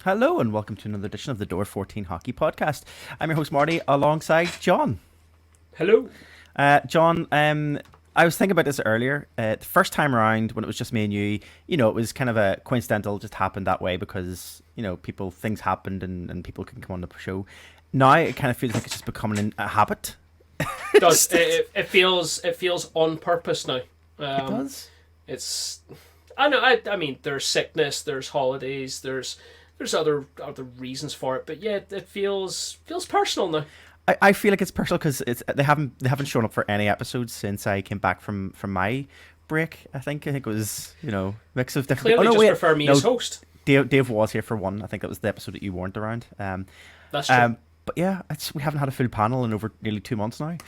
Hello and welcome to another edition of the Door 14 Hockey Podcast. I'm your host Marty alongside John. Hello. John, I was thinking about this earlier. The first time around when it was just me and you, it was kind of a coincidental, just happened that way because, things happened and people can come on the show. Now it kind of feels like it's just becoming a habit. It does. It feels on purpose now. It does. It's I know I mean there's sickness, there's holidays, there's other reasons for it, but yeah, it feels personal now. I feel like it's personal because they haven't shown up for any episodes since I came back from my break. I think it was mix of different. Clearly, just prefer me as host. Dave was here for one. I think that was the episode that you weren't around. That's true. But yeah, we haven't had a full panel in over nearly 2 months now.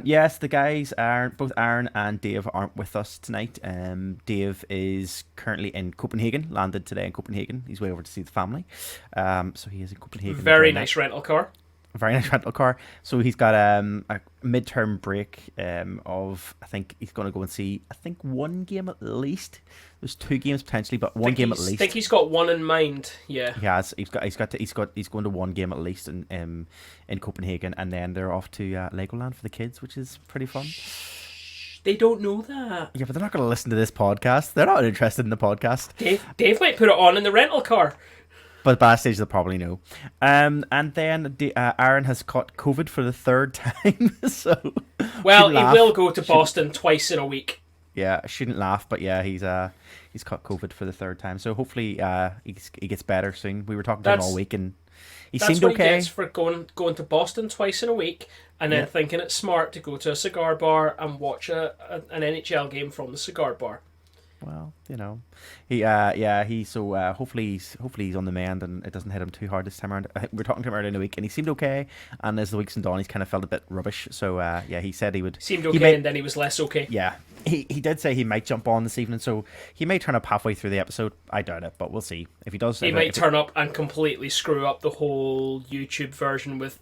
Yes, the guys both Aaron and Dave aren't with us tonight. Dave is currently in Copenhagen, landed today in Copenhagen. He's way over to see the family. So he is in Copenhagen. Very nice rental car. Very nice rental car. So he's got a midterm break of, I think he's going to go and see, one game at least. There's 2 games potentially, but one game at least. I think he's got one in mind. Yeah. He has. He's going to one game at least in Copenhagen, and then they're off to Legoland for the kids, which is pretty fun. They don't know that. Yeah, but they're not going to listen to this podcast. They're not interested in the podcast. Dave might put it on in the rental car. But by that stage, they'll probably know. And then Aaron has caught COVID for the 3rd time. So, well, he will go to Boston twice in a week. Yeah, I shouldn't laugh, but yeah, he's caught COVID for the 3rd time. So hopefully he gets better soon. We were talking to him all week, and he seemed okay. That's what he gets for going to Boston twice in a week, and then thinking it's smart to go to a cigar bar and watch an NHL game from the cigar bar. Well, hopefully he's on the mend and it doesn't hit him too hard this time around. I think we were talking to him earlier in the week and he seemed okay, and as the weeks went on he's kind of felt a bit rubbish, so he said he would seemed okay and then he was less okay. Yeah, he did say he might jump on this evening, so he may turn up halfway through the episode. I doubt it, but we'll see. If he does, he might turn up and completely screw up the whole YouTube version with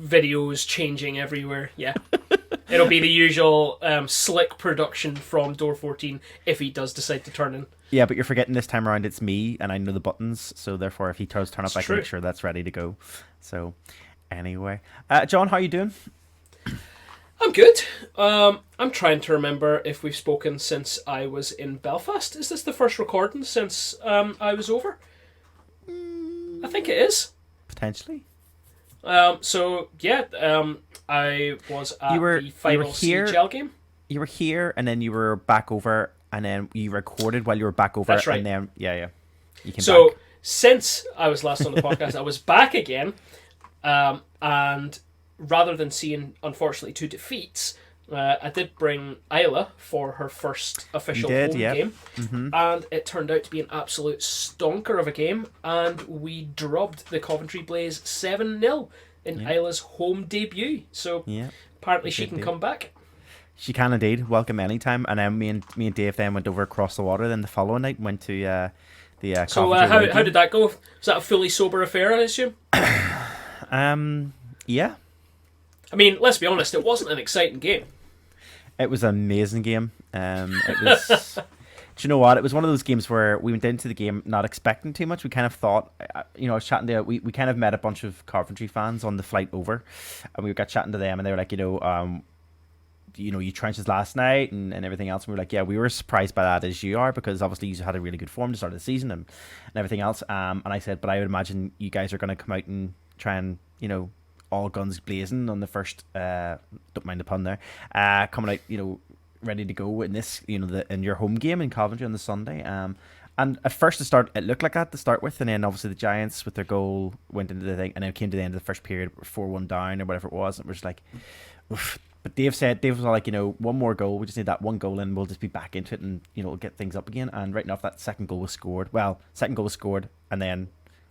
videos changing everywhere. Yeah. It'll be the usual slick production from Door 14 if he does decide to turn in. Yeah, but you're forgetting this time around it's me and I know the buttons, so therefore if he does turn up, I can make sure that's ready to go. So, anyway. John, how are you doing? I'm good. I'm trying to remember if we've spoken since I was in Belfast. Is this the first recording since I was over? I think it is. Potentially. I was at the final CHL game. You were here, and then you were back over, and then you recorded while you were back over. That's right. And then, you came so, back. Since I was last on the podcast, I was back again, and rather than seeing, unfortunately, 2 defeats, I did bring Isla for her first official home game, and it turned out to be an absolute stonker of a game, and we drubbed the Coventry Blaze 7-0 in Isla's home debut. So apparently she can come back. She can indeed. Welcome anytime. And then me and Dave then went over across the water. Then the following night went to the. So how did that go? Was that a fully sober affair, I assume? Yeah. I mean, let's be honest. It wasn't an exciting game. It was an amazing game. It was. Do you know what? It was one of those games where we went into the game not expecting too much. We kind of thought, I was chatting to, we kind of met a bunch of Coventry fans on the flight over, and we got chatting to them, and they were like, you trenches last night and everything else. And we were like, yeah, we were surprised by that as you are, because obviously you had a really good form to start of the season and everything else. And I said, but I would imagine you guys are going to come out and try and, all guns blazing on the first, don't mind the pun there, coming out, ready to go in this, in your home game in Coventry on the Sunday. And at first it looked like that to start with, and then obviously the Giants with their goal went into the thing, and then it came to the end of the first period, 4-1 down or whatever it was, and it was like, oof. But Dave was all like, one more goal, we just need that one goal and we'll just be back into it and, we'll get things up again. And right enough, that second goal was scored. Well, second goal was scored and then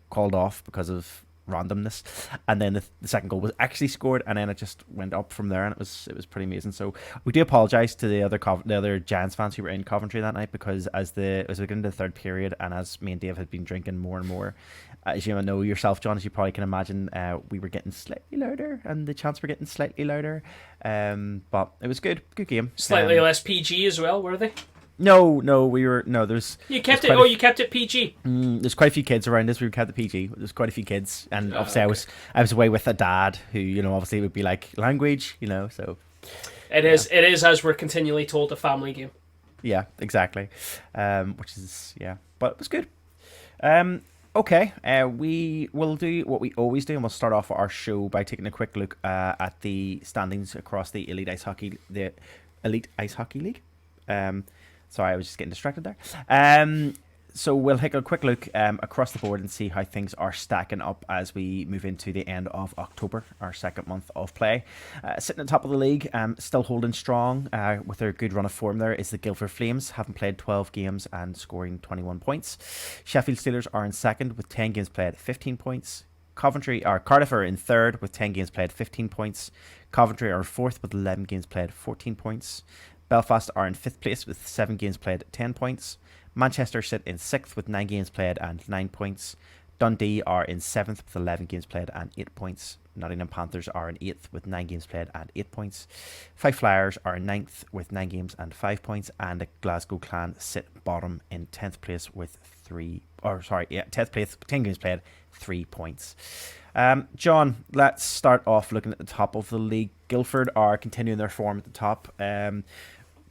called off because of randomness, and then the second goal was actually scored, and then it just went up from there, and it was pretty amazing. So we do apologise to the other Giants fans who were in Coventry that night, because as we got into the 3rd period, and as me and Dave had been drinking more and more, as you know yourself, John, as you probably can imagine, we were getting slightly louder, and the chants were getting slightly louder. But it was good game. Slightly less PG as well, were they? No, we were no. There's You kept there's it. quite a You kept it PG. there's quite a few kids around us. We kept the PG. There's quite a few kids, and obviously Okay. I was away with a dad who obviously would be like language, so It is. It is, as we're continually told, a family game. yeah, exactly. Which is but it was good. Okay, we will do what we always do, and we'll start off our show by taking a quick look at the standings across the Elite Ice Hockey League. Sorry, I was just getting distracted there. So we'll take a quick look across the board and see how things are stacking up as we move into the end of October, our second month of play. Sitting at the top of the league, still holding strong with their good run of form there is the Guildford Flames, having played 12 games and scoring 21 points. Sheffield Steelers are in second with 10 games played, 15 points. Cardiff are in third with 10 games played, 15 points. Coventry are fourth with 11 games played, 14 points. Belfast are in fifth place with 7 games played, 10 points. Manchester sit in sixth with 9 games played and 9 points. Dundee are in seventh with 11 games played and 8 points. Nottingham Panthers are in eighth with 9 games played and 8 points. Fife Flyers are in ninth with 9 games and 5 points, and the Glasgow Clan sit bottom in 10th place with 10th place, 10 games played, 3 points. John, let's start off looking at the top of the league. Guildford are continuing their form at the top.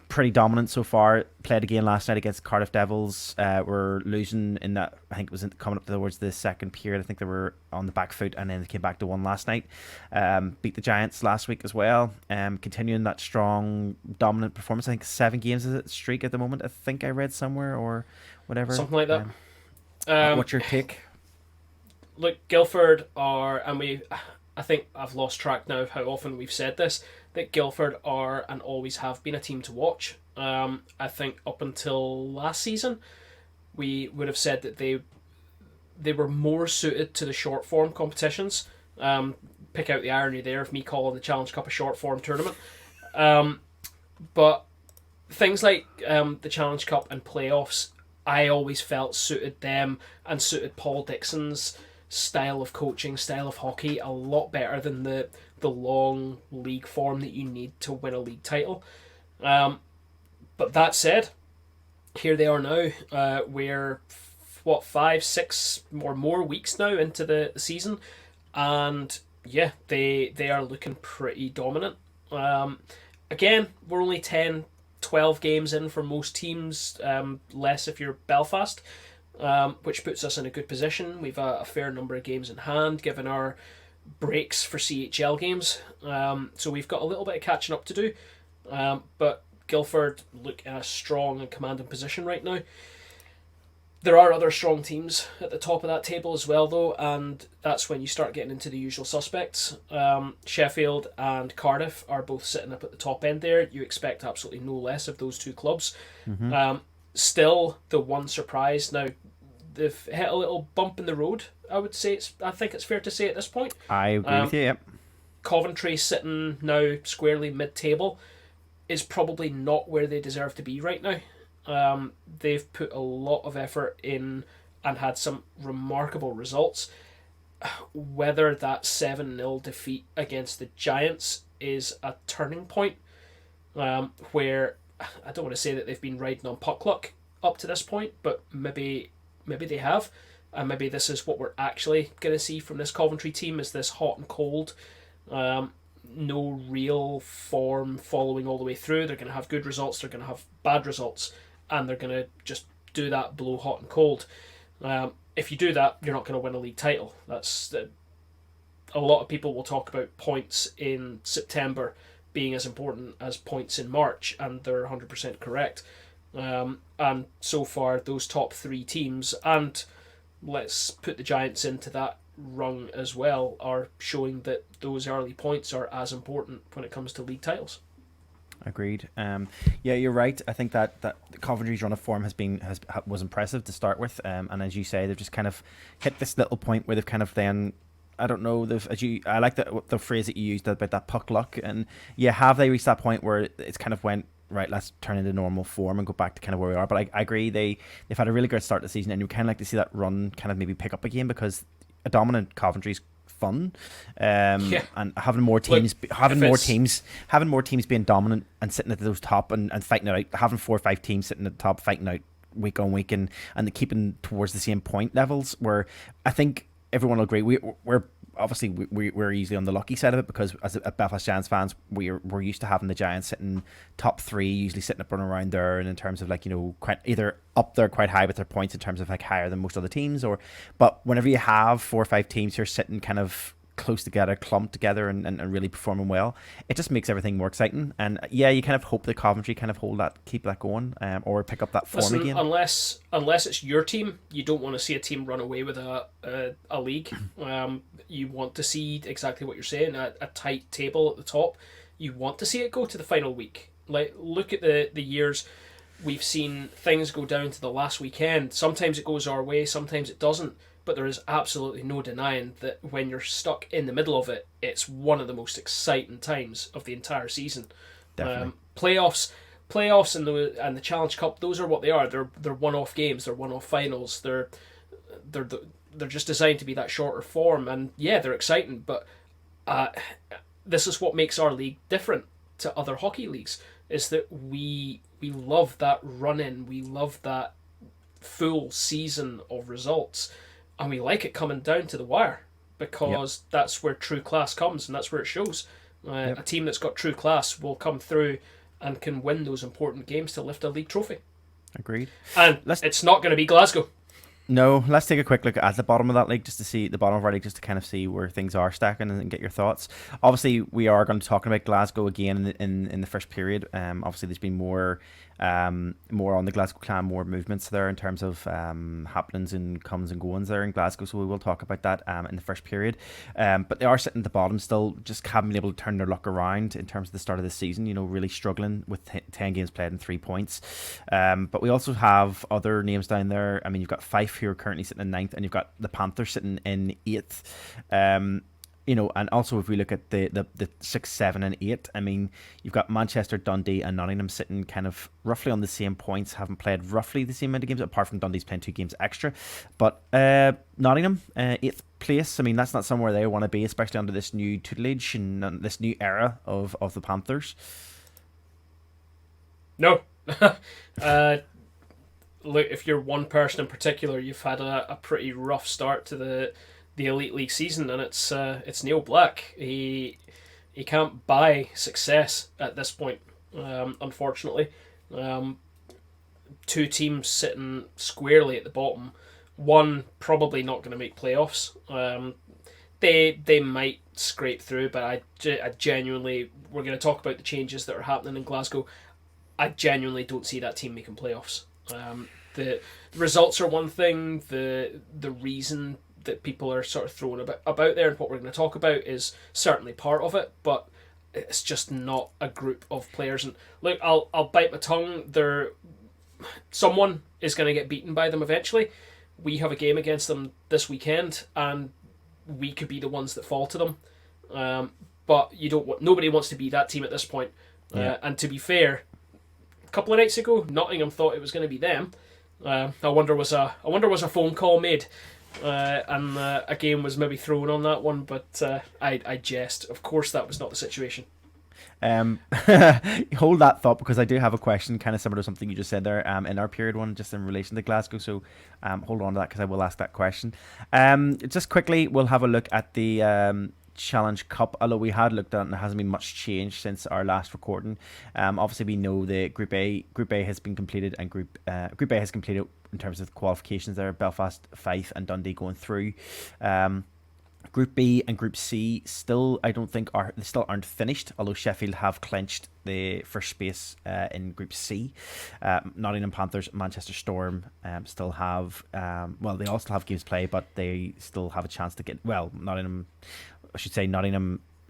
Pretty dominant so far. Played again last night against Cardiff Devils. Were losing in that. I think it was coming up towards the second period. I think they were on the back foot, and then they came back to one last night. Beat the Giants last week as well. Continuing that strong, dominant performance. I think 7 games is it streak at the moment. I think I read somewhere or whatever. Something like that. What's your take? Look, Guildford are, I think I've lost track now of how often we've said this, that Guildford are and always have been a team to watch. I think up until last season, we would have said that they were more suited to the short form competitions. Pick out the irony there of me calling the Challenge Cup a short form tournament. But things like the Challenge Cup and playoffs, I always felt suited them and suited Paul Dixon's style of coaching, style of hockey a lot better than the long league form that you need to win a league title. But that said, here they are now. We're 5, 6 or more weeks now into the season, and yeah, they are looking pretty dominant. Again, we're only 10, 12 games in for most teams, less if you're Belfast. Which puts us in a good position. We've a fair number of games in hand, given our breaks for CHL games. So we've got a little bit of catching up to do. But Guildford look in a strong and commanding position right now. There are other strong teams at the top of that table as well, though, and that's when you start getting into the usual suspects. Sheffield and Cardiff are both sitting up at the top end there. You expect absolutely no less of those two clubs. Mm-hmm. Still, the one surprise now, they've hit a little bump in the road. I would say I think it's fair to say at this point. I agree with you. Yep. Coventry sitting now squarely mid-table is probably not where they deserve to be right now. They've put a lot of effort in and had some remarkable results. Whether that 7-0 defeat against the Giants is a turning point, where I don't want to say that they've been riding on puck luck up to this point, but maybe they have, and maybe this is what we're actually going to see from this Coventry team, is this hot and cold, no real form following all the way through. They're going to have good results, they're going to have bad results, and they're going to just do that blow hot and cold. If you do that, you're not going to win a league title. That's a lot of people will talk about points in September being as important as points in March, and they're 100% correct. And so far, those top 3 teams, and let's put the Giants into that rung as well, are showing that those early points are as important when it comes to league titles. Agreed. Yeah, you're right. I think that Coventry's run of form was impressive to start with, and as you say, they've just kind of hit this little point where they've kind of then, I don't know, I like the phrase that you used about that puck luck, and yeah, have they reached that point where it's kind of went right, let's turn into normal form and go back to kind of where we are? But I agree, they've had a really great start to the season, and you kind of like to see that run kind of maybe pick up again, because a dominant Coventry's fun. Yeah. And having more Look, teams, having more teams being dominant and sitting at those top and fighting it out. Having 4 or 5 teams sitting at the top fighting out week on week and keeping towards the same point levels. Where I think everyone will agree we're obviously we're usually on the lucky side of it, because as Belfast Giants fans, we're used to having the Giants sitting top 3, usually sitting up and around there, and in terms of like, you know, quite either up there quite high with their points in terms of like higher than most other teams, but whenever you have 4 or 5 teams who are sitting kind of close together, clumped together, and really performing well, it just makes everything more exciting. And yeah, you kind of hope that Coventry kind of keep that going, or pick up that form again. Unless it's your team, you don't want to see a team run away with a league. You want to see exactly what you're saying, a tight table at the top. You want to see it go to the final week. Like, look at the years we've seen things go down to the last weekend. Sometimes it goes our way, sometimes it doesn't. But there is absolutely no denying that when you're stuck in the middle of it, it's one of the most exciting times of the entire season. Definitely. Playoffs and the Challenge Cup, those are what they are. They're one-off games. They're one-off finals. They're just designed to be that shorter form, and yeah, they're exciting. But this is what makes our league different to other hockey leagues, is that we love that run-in. We love that full season of results. And we like it coming down to the wire, because that's where true class comes, and that's where it shows. A team that's got true class will come through and can win those important games to lift a league trophy. Agreed. And it's not going to be Glasgow. No, let's take a quick look at the bottom of that league, just to see the bottom of our league, just to kind of see where things are stacking and get your thoughts. Obviously, we are going to be talking about Glasgow again in the first period. Obviously, there's been more on the Glasgow Clan, more movements there in terms of happenings and comes and goings there in Glasgow, so we will talk about that in the first period. But they are sitting at the bottom still, just haven't been able to turn their luck around in terms of the start of the season, you know, really struggling with 10 games played and 3 points. But we also have other names down there. I mean, you've got Fife, who are currently sitting in 9th, and you've got the Panthers sitting in 8th. You know, and also if we look at the 6, 7, and 8, I mean, you've got Manchester, Dundee, and Nottingham sitting kind of roughly on the same points, haven't played roughly the same amount of games, apart from Dundee's playing 2 games extra. But Nottingham, 8th place, I mean, that's not somewhere they want to be, especially under this new tutelage and this new era of the Panthers. No. Look, if you're one person in particular, you've had a pretty rough start to the Elite League season, and it's Neil Black. He can't buy success at this point, unfortunately. 2 teams sitting squarely at the bottom. One probably not going to make playoffs. They might scrape through, but I genuinely, we're going to talk about the changes that are happening in Glasgow. I genuinely don't see that team making playoffs. The results are one thing. The reason that people are sort of throwing about there and what we're going to talk about is certainly part of it, but it's just not a group of players. And look, I'll bite my tongue. Someone is going to get beaten by them eventually. We have a game against them this weekend, and we could be the ones that fall to them. But nobody wants to be that team at this point. Yeah. And to be fair, a couple of nights ago, Nottingham thought it was going to be them. I wonder was a phone call made, and a game was maybe thrown on that one. But I jest. Of course, that was not the situation. Hold that thought, because I do have a question kind of similar to something you just said there in our period one, just in relation to Glasgow, so hold on to that, because I will ask that question. Just quickly, we'll have a look at the Challenge Cup, although we had looked at it and there hasn't been much change since our last recording. Obviously we know the Group A has been completed, and Group A has completed in terms of the qualifications there. Belfast, Fife and Dundee going through. Group B and Group C still, I don't think aren't finished, although Sheffield have clinched the first space in Group C. Nottingham Panthers, Manchester Storm still have they all still have games played, but they still have a chance to get Nottingham,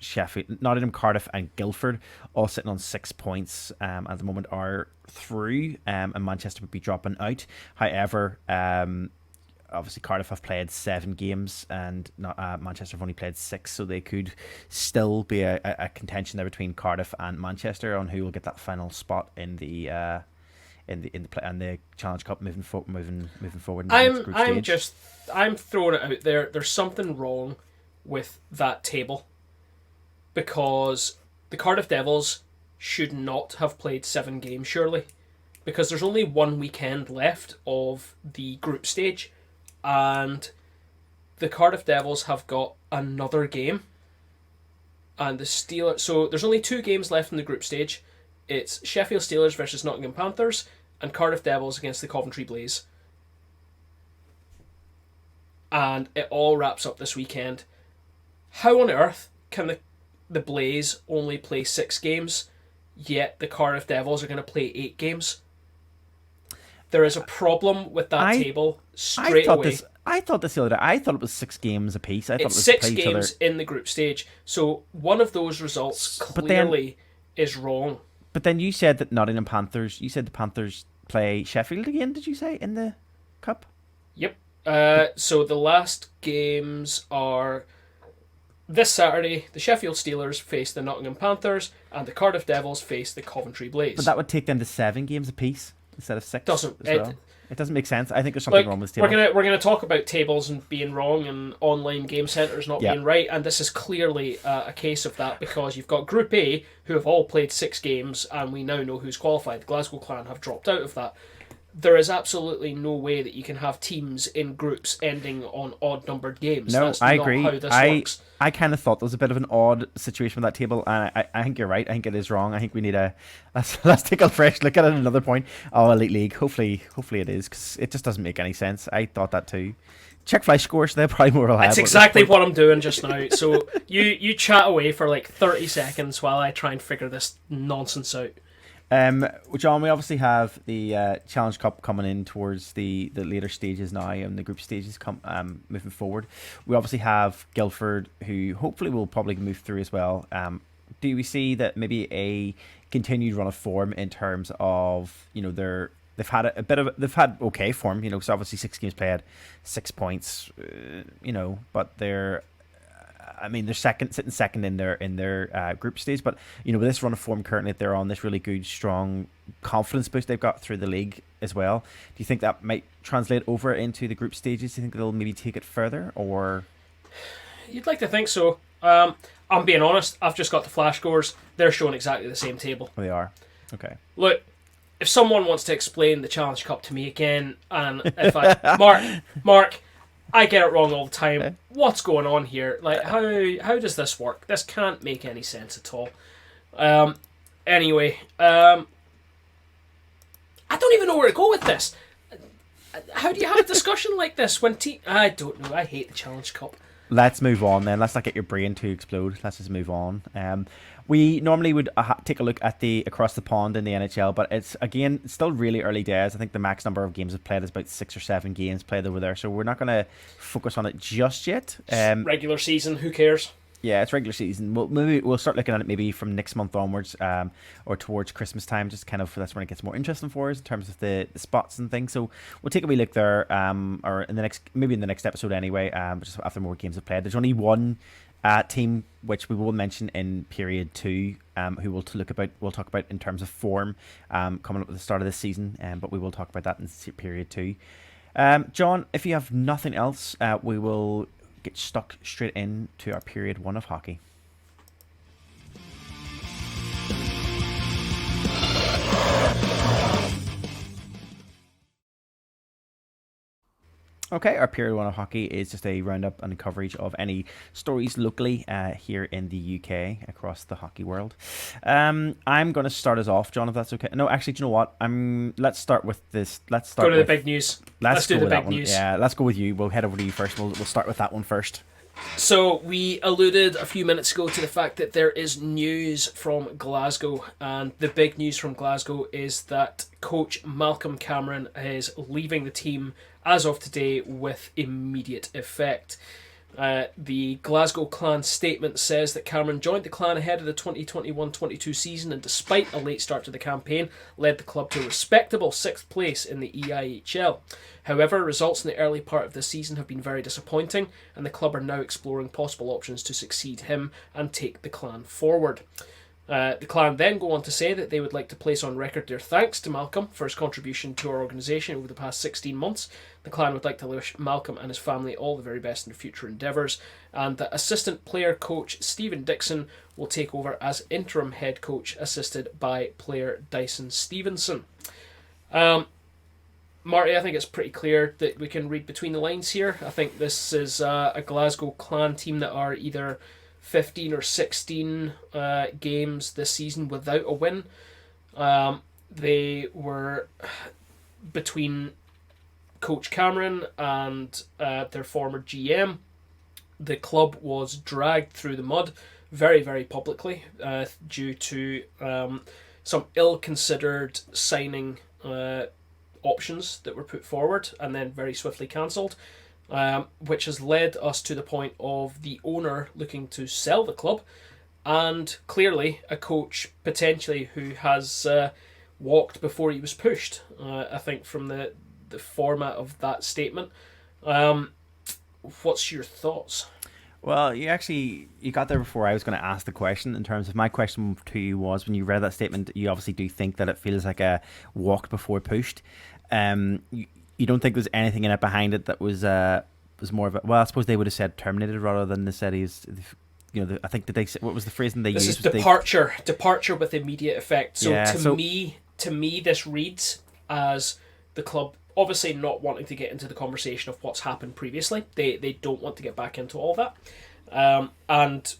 Sheffield, Nottingham, Cardiff and Guildford all sitting on 6 points at the moment are through, and Manchester would be dropping out. However, obviously Cardiff have played 7 games and Manchester have only played 6, so they could still be a contention there between Cardiff and Manchester on who will get that final spot in the Challenge Cup moving forward. I'm throwing it out there. There's something wrong with that table, because the Cardiff Devils should not have played 7 games, surely, because there's only one weekend left of the group stage, and the Cardiff Devils have got another game, and the Steelers. So there's only 2 games left in the group stage. It's Sheffield Steelers versus Nottingham Panthers, and Cardiff Devils against the Coventry Blaze. And it all wraps up this weekend. How on earth can the Blaze only play 6 games, yet the Cardiff Devils are going to play 8 games? There is a problem with that table straight away. I thought this the other day. I thought it was 6 games apiece. I thought It's it was 6 games in the group stage. So one of those results clearly is wrong. But then you said that Nottingham Panthers. You said the Panthers play Sheffield again. Did you say in the cup? Yep. So the last games are this Saturday. The Sheffield Steelers face the Nottingham Panthers, and the Cardiff Devils face the Coventry Blaze. But that would take them to 7 games apiece instead of 6. It doesn't make sense. I think there's something wrong with this table. We're gonna talk about tables and being wrong and online game centres not being right, and this is clearly a case of that, because you've got Group A, who have all played 6 games, and we now know who's qualified. The Glasgow Clan have dropped out of that. There is absolutely no way that you can have teams in groups ending on odd-numbered games. No, That's I not agree. how this works. I kind of thought there was a bit of an odd situation with that table, and I think you're right. I think it is wrong. I think we need let's take a fresh look at it at another point. Oh, Elite League. Hopefully it is, because it just doesn't make any sense. I thought that too. Check flash scores. They're probably more reliable. That's exactly what I'm doing just now. So you chat away for like 30 seconds while I try and figure this nonsense out. John, we obviously have the Challenge Cup coming in towards the later stages now, and the group stages moving forward. We obviously have Guildford, who hopefully will probably move through as well. Do we see that maybe a continued run of form in terms of, they've had okay form, so obviously 6 games played, 6 points, but they're sitting second in their group stage. But with this run of form currently, they're on this really good, strong confidence boost they've got through the league as well. Do you think that might translate over into the group stages? Do you think they'll maybe take it further, or? You'd like to think so. I'm being honest. I've just got the flash scores. They're showing exactly the same table. Oh, they are. Okay. Look, if someone wants to explain the Challenge Cup to me again, and if Mark. I get it wrong all the time. Okay. What's going on here? Like, how does this work? This can't make any sense at all. Anyway, I don't even know where to go with this. How do you have a discussion like this when I don't know. I hate the Challenge Cup. Let's move on then. Let's not get your brain to explode. Let's just move on. We normally would take a look at the across the pond in the NHL, but it's still really early days. I think the max number of games played is about 6 or 7 games played over there, so we're not going to focus on it just yet. Regular season, who cares? Yeah, it's regular season. We'll start looking at it maybe from next month onwards, or towards Christmas time. Just kind of that's when it gets more interesting for us in terms of the spots and things. So we'll take a wee look there, or in the next episode anyway. Just after more games have played. There's only one team which we will mention in period 2, who we'll talk about in terms of form, coming up at the start of this season. But we will talk about that in period 2. John, if you have nothing else, we will get stuck straight into our period 1 of hockey. Okay, our period 1 of hockey is just a roundup and coverage of any stories locally here in the UK across the hockey world. I'm going to start us off, John, if that's okay. No, actually, do you know what? Let's start with this. Let's go to the big news. Let's do the big news. Yeah, let's go with you. We'll head over to you first. We'll start with that one first. So we alluded a few minutes ago to the fact that there is news from Glasgow, and the big news from Glasgow is that coach Malcolm Cameron is leaving the team as of today with immediate effect. The Glasgow Clan statement says that Cameron joined the Clan ahead of the 2021-22 season, and despite a late start to the campaign, led the club to a respectable 6th place in the EIHL. However, results in the early part of the season have been very disappointing, and the club are now exploring possible options to succeed him and take the Clan forward. The clan then go on to say that they would like to place on record their thanks to Malcolm for his contribution to our organisation over the past 16 months. The clan would like to wish Malcolm and his family all the very best in their future endeavours, and that assistant player coach Stephen Dixon will take over as interim head coach, assisted by player Dyson Stevenson. Marty, I think it's pretty clear that we can read between the lines here. I think this is a Glasgow Clan team that are either 15 or 16 games this season without a win. They were between Coach Cameron and their former GM. The club was dragged through the mud very, very publicly due to some ill-considered signing options that were put forward and then very swiftly cancelled, which has led us to the point of the owner looking to sell the club, and clearly a coach potentially who has walked before he was pushed, I think, from the format of that statement. What's your thoughts? Well, you got there before I was going to ask the question. In terms of my question to you was, when you read that statement, you obviously do think that it feels like a walked before pushed. You don't think there's anything in it behind it that was more of a, well, I suppose they would have said terminated rather than they said he's, I think that they, what was the phrasing they used? This is departure with immediate effect. So to me, this reads as the club obviously not wanting to get into the conversation of what's happened previously. They don't want to get back into all that. And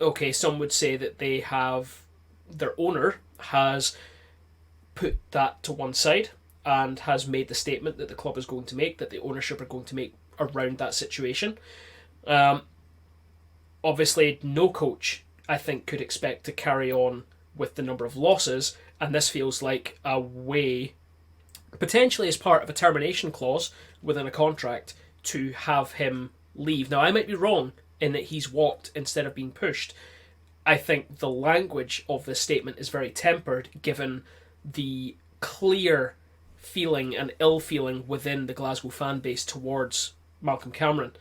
okay, some would say that their owner has put that to one side and has made the statement that the club is going to make, that the ownership are going to make around that situation. Obviously, no coach, I think, could expect to carry on with the number of losses, and this feels like a way, potentially as part of a termination clause within a contract, to have him leave. Now, I might be wrong in that he's walked instead of being pushed. I think the language of this statement is very tempered, given the clear feeling and ill feeling within the Glasgow fan base towards Malcolm Cameron,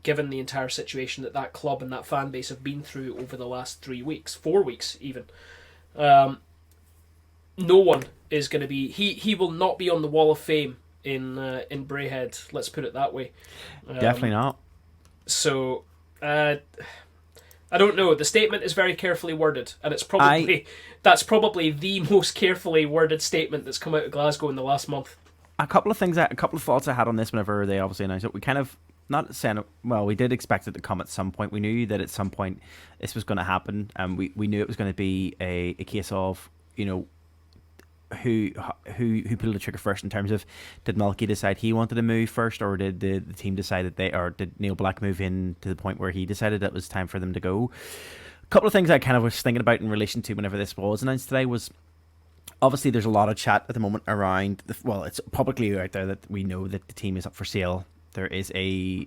given the entire situation that club and that fan base have been through over the last 4 weeks even. No one is going to be, he will not be on the Wall of Fame in Braehead, let's put it that way. Definitely not. So I don't know. The statement is very carefully worded, and it's that's probably the most carefully worded statement that's come out of Glasgow in the last month. A couple of thoughts I had on this whenever they obviously announced it. We kind of, not saying, well, we did expect it to come at some point. We knew that at some point this was going to happen, and we knew it was going to be a case of, who pulled the trigger first in terms of, did Malky decide he wanted to move first, or did the team decide did Neil Black move in to the point where he decided it was time for them to go? A couple of things I kind of was thinking about in relation to whenever this was announced today was, obviously there's a lot of chat at the moment around, it's publicly out there that we know that the team is up for sale. There is a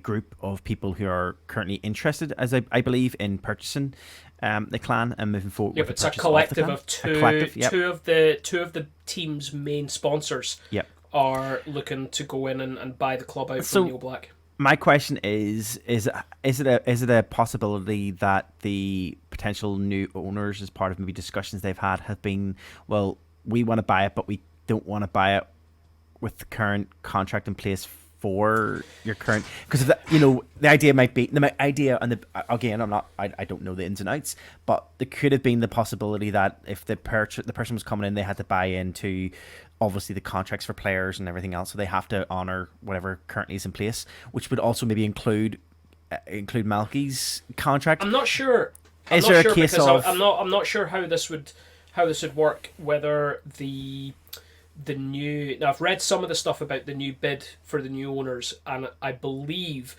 group of people who are currently interested, as I believe, in purchasing the clan and moving forward. Yep, it's a collective of two of the team's main sponsors. Yep. Are looking to go in and buy the club out from Neil Black. My question is it a possibility that the potential new owners, as part of maybe discussions they've had, have been, well, we want to buy it, but we don't want to buy it with the current contract in place for your current, because the idea might be and I don't know the ins and outs, but there could have been the possibility that if the person was coming in, they had to buy into obviously the contracts for players and everything else, so they have to honor whatever currently is in place, which would also maybe include Malky's contract. I'm not sure. I'm not sure how this would work, whether the new, now I've read some of the stuff about the new bid for the new owners, and I believe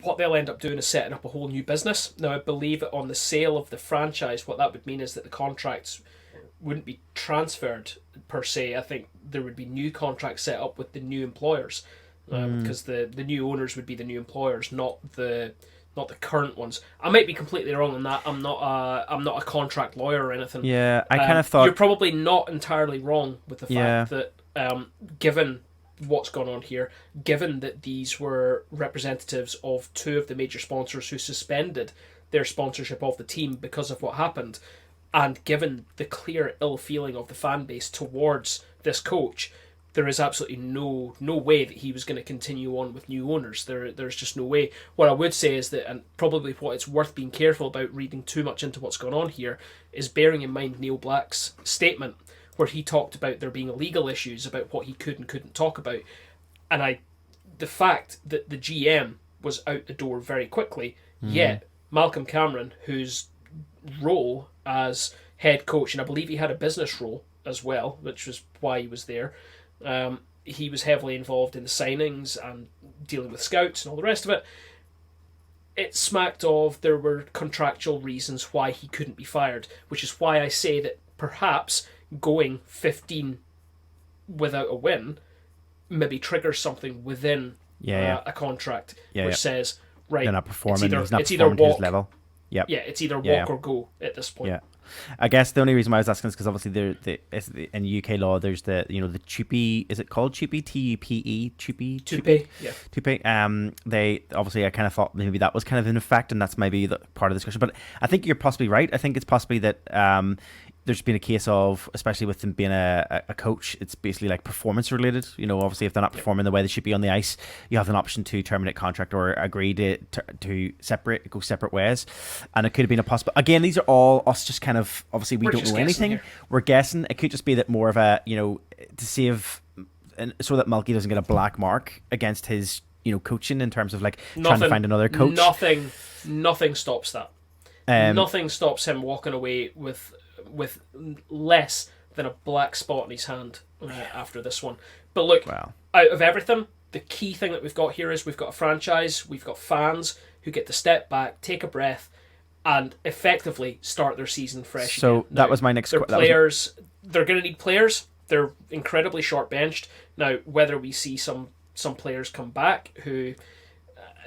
what they'll end up doing is setting up a whole new business. Now, I believe on the sale of the franchise, what that would mean is that the contracts wouldn't be transferred per se. I think there would be new contracts set up with the new employers, because the new owners would be the new employers, not the current ones. I might be completely wrong on that. I'm not a contract lawyer or anything. Yeah, I kind of thought you're probably not entirely wrong with the fact that given what's gone on here, given that these were representatives of two of the major sponsors who suspended their sponsorship of the team because of what happened, and given the clear ill feeling of the fan base towards this coach, there is absolutely no way that he was going to continue on with new owners. There's just no way. What I would say is that, and probably what it's worth being careful about reading too much into what's going on here, is bearing in mind Neil Black's statement where he talked about there being legal issues about what he could and couldn't talk about. And the fact that the GM was out the door very quickly, yet Malcolm Cameron, whose role as head coach, and I believe he had a business role as well, which was why he was there, he was heavily involved in the signings and dealing with scouts and all the rest of it. It smacked of there were contractual reasons why he couldn't be fired, which is why I say that perhaps going 15 without a win maybe triggers something within a contract which says, right, they're not performing. It's either walk, to his level. Yep. Yeah, it's either walk or go at this point. Yeah. I guess the only reason why I was asking is because obviously in UK law there's the TUPE, is it called TUPE? TUPE? TUPE, yeah. TUPE. They obviously, I kind of thought maybe that was kind of in effect, and that's maybe the part of the discussion. But I think you're possibly right. I think it's possibly that there's been a case of, especially with them being a coach, it's basically like performance related. Obviously if they're not performing the way they should be on the ice, you have an option to terminate contract or agree to go separate ways. And it could have been a possible. Again, these are all us just kind of, obviously we don't know anything. Here. We're guessing. It could just be that more of a, to save, and so that Mulkey doesn't get a black mark against his, coaching in terms of like trying to find another coach. Nothing stops that. Nothing stops him walking away with less than a black spot in his hand after this one. But look, out of everything, the key thing that we've got here is we've got a franchise, we've got fans who get to step back, take a breath, and effectively start their season fresh. So again. That was my next question. They're going to need players. They're incredibly short benched. Now, whether we see some players come back who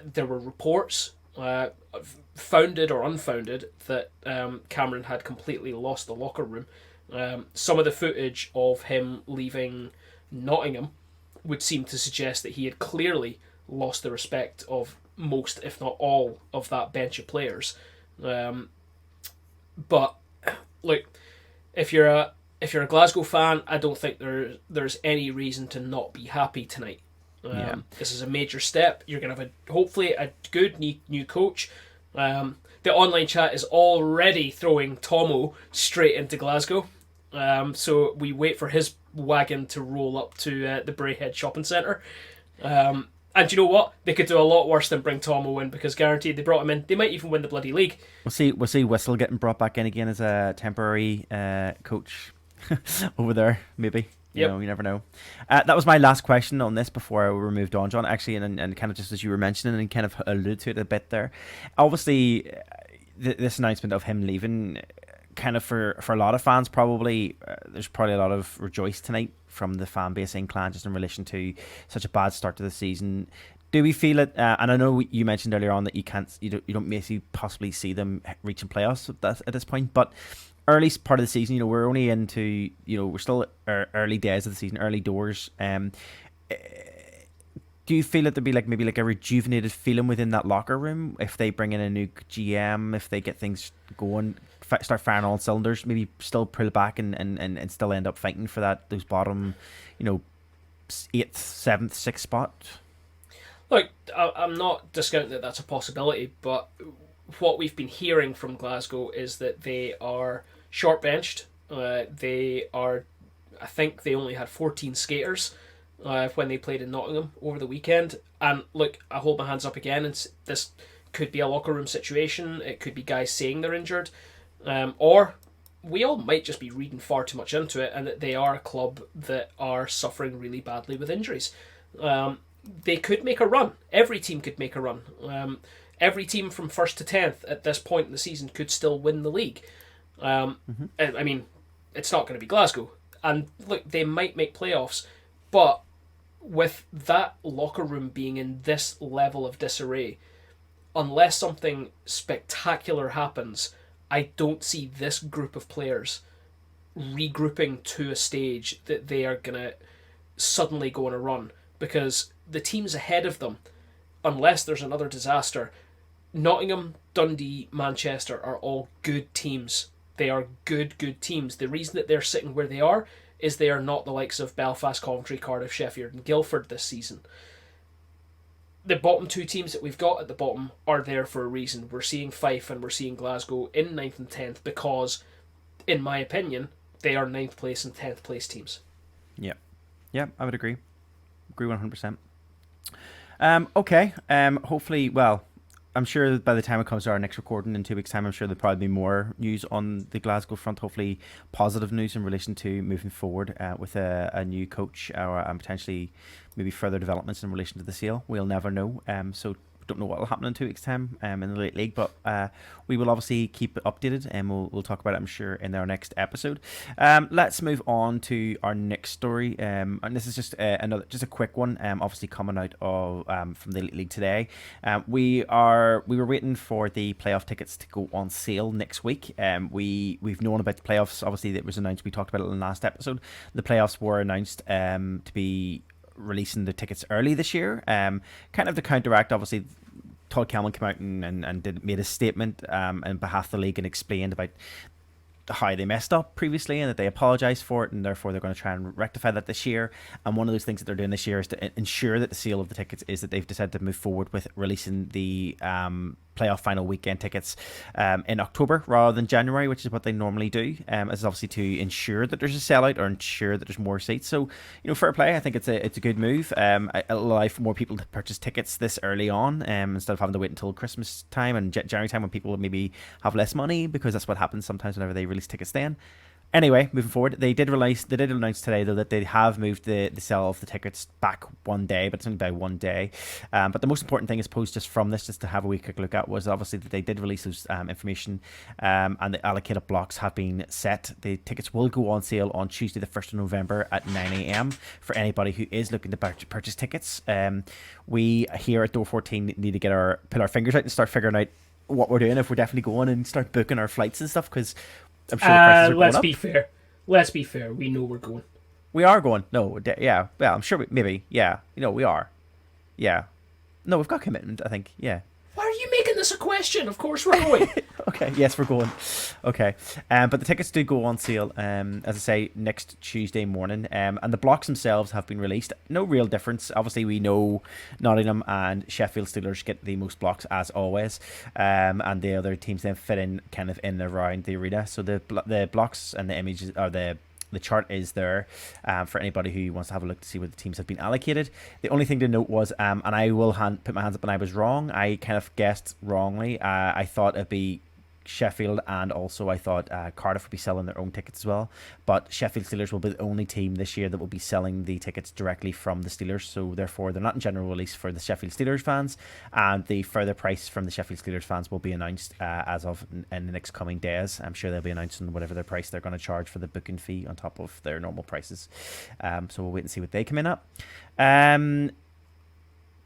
there were reports, founded or unfounded, that Cameron had completely lost the locker room. Some of the footage of him leaving Nottingham would seem to suggest that he had clearly lost the respect of most, if not all, of that bench of players. But look, if you're a Glasgow fan, I don't think there's any reason to not be happy tonight. This is a major step. You're going to have hopefully a good new coach. The online chat is already throwing Tomo straight into Glasgow. So we wait for his wagon to roll up to the Braehead Shopping Centre. And you know what? They could do a lot worse than bring Tomo in, because guaranteed they brought him in. They might even win the bloody league. We'll see Whistle getting brought back in again as a temporary coach over there, maybe. You never know. That was my last question on this before we moved on, John, actually, and kind of just as you were mentioning and kind of alluded to it a bit there. Obviously, this announcement of him leaving, kind of for a lot of fans, probably, there's probably a lot of rejoice tonight from the fan base in Clan just in relation to such a bad start to the season. Do we feel it? And I know you mentioned earlier on that you don't maybe possibly see them reaching playoffs at this point, but early part of the season, we're only into, we're still early days of the season, early doors. Do you feel it to be maybe a rejuvenated feeling within that locker room if they bring in a new GM, if they get things going, start firing all cylinders, maybe still pull back and still end up fighting for those bottom, 8th, 7th, 6th spot? Look, I'm not discounting that that's a possibility, but what we've been hearing from Glasgow is that they are short benched. I think they only had 14 skaters when they played in Nottingham over the weekend. And look, I hold my hands up again. This could be a locker room situation. It could be guys saying they're injured. Or we all might just be reading far too much into it, and that they are a club that are suffering really badly with injuries. They could make a run. Every team could make a run. Every team from 1st to 10th at this point in the season could still win the league. I mean, it's not going to be Glasgow. And look, they might make playoffs, but with that locker room being in this level of disarray, unless something spectacular happens, I don't see this group of players regrouping to a stage that they are going to suddenly go on a run, because the teams ahead of them, unless there's another disaster, Nottingham, Dundee, Manchester are all good teams. They are good teams. The reason that they're sitting where they are is they are not the likes of Belfast, Coventry, Cardiff, Sheffield and Guildford this season. The bottom two teams that we've got at the bottom are there for a reason. We're seeing Fife and we're seeing Glasgow in 9th and 10th because, in my opinion, they are 9th place and 10th place teams. Yeah. Yeah, I would agree. Agree 100%. Okay. Hopefully, well, I'm sure by the time it comes to our next recording in 2 weeks' time, I'm sure there'll probably be more news on the Glasgow front. Hopefully, positive news in relation to moving forward with a new coach or potentially maybe further developments in relation to the sale. We'll never know. So don't know what will happen in 2 weeks' time in the late league, but we will obviously keep it updated, and we'll talk about it, I'm sure, in our next episode. Let's move on to our next story, and this is just a quick one. Obviously coming out of from the league today. We were waiting for the playoff tickets to go on sale next week. We've known about the playoffs. Obviously, it was announced. We talked about it in the last episode. The playoffs were announced to be releasing the tickets early this year, kind of to counteract, obviously, Todd Kelman came out and made a statement on behalf of the league and explained about how they messed up previously and that they apologised for it, and therefore they're going to try and rectify that this year. And one of those things that they're doing this year is to ensure that the sale of the tickets is that they've decided to move forward with releasing the playoff final weekend tickets in October rather than January, which is what they normally do, as obviously to ensure that there's a sellout or ensure that there's more seats. So, fair play. I think it's a good move. It'll allow for more people to purchase tickets this early on, instead of having to wait until Christmas time and January time when people maybe have less money, because that's what happens sometimes whenever they release tickets then. Anyway, moving forward, they did announce today, though, that they have moved the sale of the tickets back one day, but it's only by one day. But the most important thing, I suppose, just from this, just to have a wee quick look at, was obviously that they did release those information, and the allocated blocks have been set. The tickets will go on sale on Tuesday, the 1st of November at 9 a.m. for anybody who is looking to purchase tickets. We here at Door 14 need to pull our fingers out and start figuring out what we're doing, if we're definitely going, and start booking our flights and stuff, because I'm sure the prices are going up. Let's be fair. We know we're going. We are going. No, yeah. Well, I'm sure maybe. Yeah. We are. Yeah. No, we've got commitment, I think. Yeah. Why are you making this a question? Of course we're going. Okay. Yes, we're going. Okay. But the tickets do go on sale, as I say, next Tuesday morning. And the blocks themselves have been released. No real difference. Obviously, we know Nottingham and Sheffield Steelers get the most blocks as always. And the other teams then fit in kind of in around the arena. So the blocks and the images are the chart is there for anybody who wants to have a look to see where the teams have been allocated. The only thing to note was, and I will put my hands up, and I was wrong. I kind of guessed wrongly. I thought it'd be Sheffield, and also I thought Cardiff would be selling their own tickets as well. But Sheffield Steelers will be the only team this year that will be selling the tickets directly from the Steelers. So therefore, they're not in general release for the Sheffield Steelers fans, and the further price from the Sheffield Steelers fans will be announced as of in the next coming days. I'm sure they'll be announcing whatever their price they're going to charge for the booking fee on top of their normal prices. So we'll wait and see what they come in at.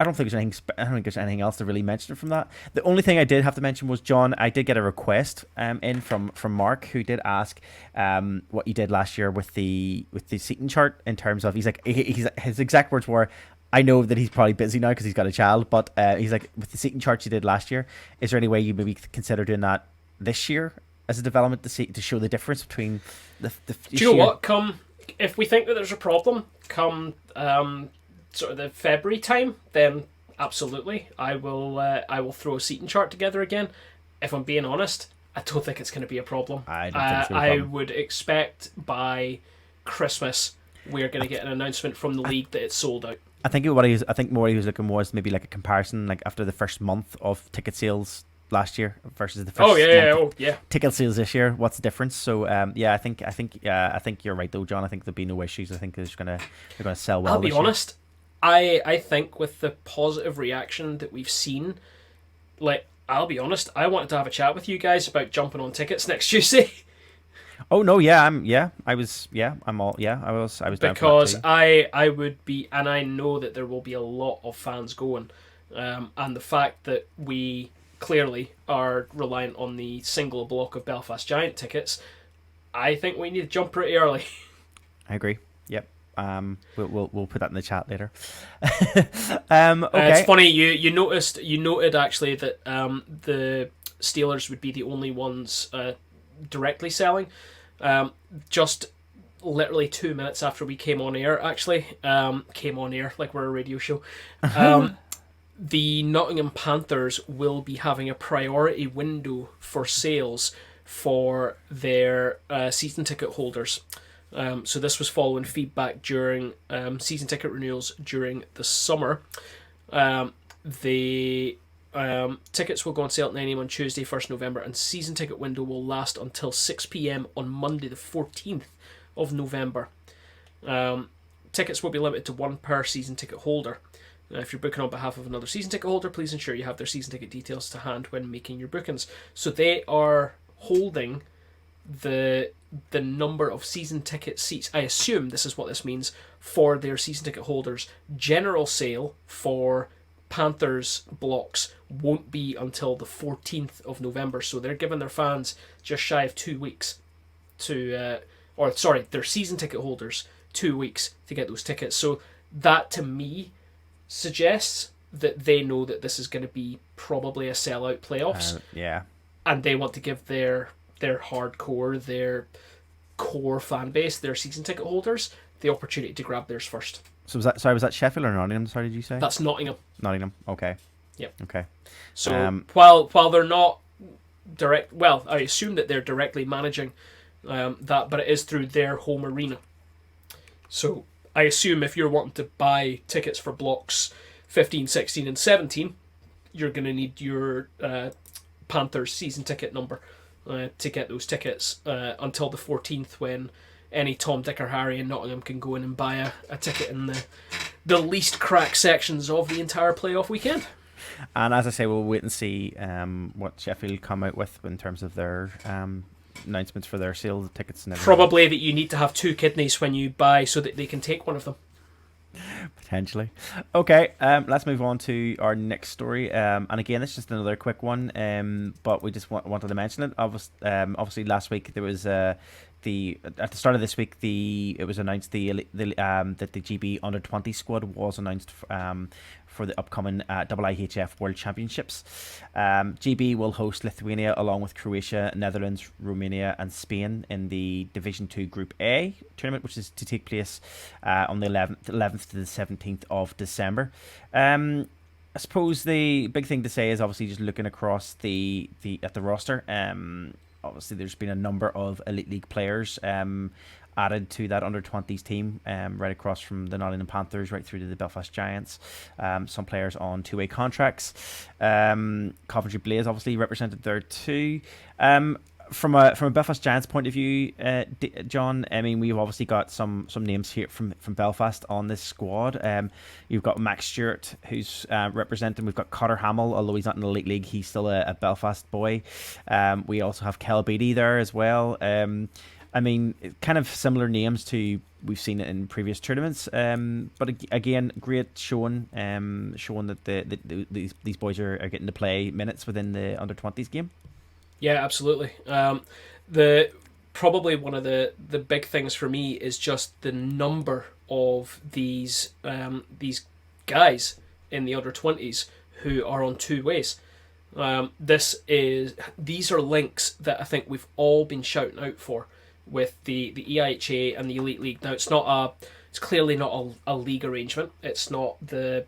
I don't think there's anything else to really mention from that. The only thing I did have to mention was, John, I did get a request in from Mark, who did ask what you did last year with the seating chart, in terms of, his exact words were, I know that he's probably busy now because he's got a child, but he's like, with the seating charts you did last year, is there any way you maybe consider doing that this year as a development to show the difference between the do you know what? If we think that there's a problem, sort of the February time, then absolutely, I will throw a seating chart together again. If I'm being honest, I don't think it's going to be a problem. I don't think so. I would expect by Christmas we're going to get an announcement from the league that it's sold out. I think what he was looking was maybe like a comparison, like after the first month of ticket sales last year versus the first month of ticket sales this year. What's the difference? So I think you're right though, John. I think there'll be no issues. I think they're going to sell well. I'll be honest. I think with the positive reaction that we've seen, I'll be honest, I wanted to have a chat with you guys about jumping on tickets next Tuesday. Oh no, I was down because I would be, and I know that there will be a lot of fans going, and the fact that we clearly are reliant on the single block of Belfast Giant tickets, I think we need to jump pretty early. I agree. Yep. We'll put that in the chat later. It's Okay. funny you noted actually that the Steelers would be the only ones directly selling. Just literally 2 minutes after we came on air, actually came on air like we're a radio show. The Nottingham Panthers will be having a priority window for sales for their season ticket holders. So this was following feedback during season ticket renewals during the summer. The tickets will go on sale at 9 a.m. on Tuesday, 1st November, and season ticket window will last until 6 p.m. on Monday, the 14th of November. Tickets will be limited to one per season ticket holder. If you're booking on behalf of another season ticket holder, please ensure you have their season ticket details to hand when making your bookings. So they are holding the number of season ticket seats. I assume this is what this means for their season ticket holders. General sale for Panthers blocks won't be until the 14th of November. So they're giving their fans just shy of 2 weeks to, their season ticket holders 2 weeks to get those tickets. So that to me suggests that they know that this is going to be probably a sellout playoffs. Yeah. And they want to give their hardcore, their core fan base, their season ticket holders, the opportunity to grab theirs first. So was that Sheffield or Nottingham? Sorry, did you say? That's Nottingham. Nottingham. Okay. Yep. Okay. So while they're not direct, well, I assume that they're directly managing that, but it is through their home arena. So I assume if you're wanting to buy tickets for blocks 15, 16, and 17, you're going to need your Panthers season ticket number to get those tickets until the 14th, when any Tom, Dick, or Harry in Nottingham can go in and buy a ticket in the least cracked sections of the entire playoff weekend. And as I say, we'll wait and see what Sheffield come out with in terms of their announcements for their sales tickets and everything. Probably that you need to have 2 kidneys when you buy so that they can take one of them. Potentially. Okay, let's move on to our next story. And again, it's just another quick one, but we just wanted to mention it. Obviously, last week there was at the start of this week it was announced that the GB under-20 squad was announced for the upcoming EIHL World Championships. GB will host Lithuania along with Croatia, Netherlands, Romania and Spain in the Division 2 Group A tournament, which is to take place on the 11th to the 17th of December. I suppose the big thing to say is obviously just looking across at the roster. Obviously, there's been a number of Elite League players added to that under-20s team, right across from the Nottingham Panthers right through to the Belfast Giants. Some players on 2-way contracts. Coventry Blaze obviously represented there too. From a Belfast Giants point of view, John, I mean, we've obviously got some names here from Belfast on this squad. You've got Max Stewart, who's representing. We've got Cotter Hamill, although he's not in the Elite League, he's still a Belfast boy. We also have Kel Beatty there as well. I mean, kind of similar names to we've seen it in previous tournaments. But again, great showing that these boys are getting to play minutes within the under-20s game. Yeah, absolutely. Probably one of the big things for me is just the number of these guys in the under-20s who are on 2 ways. These are links that I think we've all been shouting out for with the EIHA and the Elite League. Now it's clearly not a league arrangement. It's not the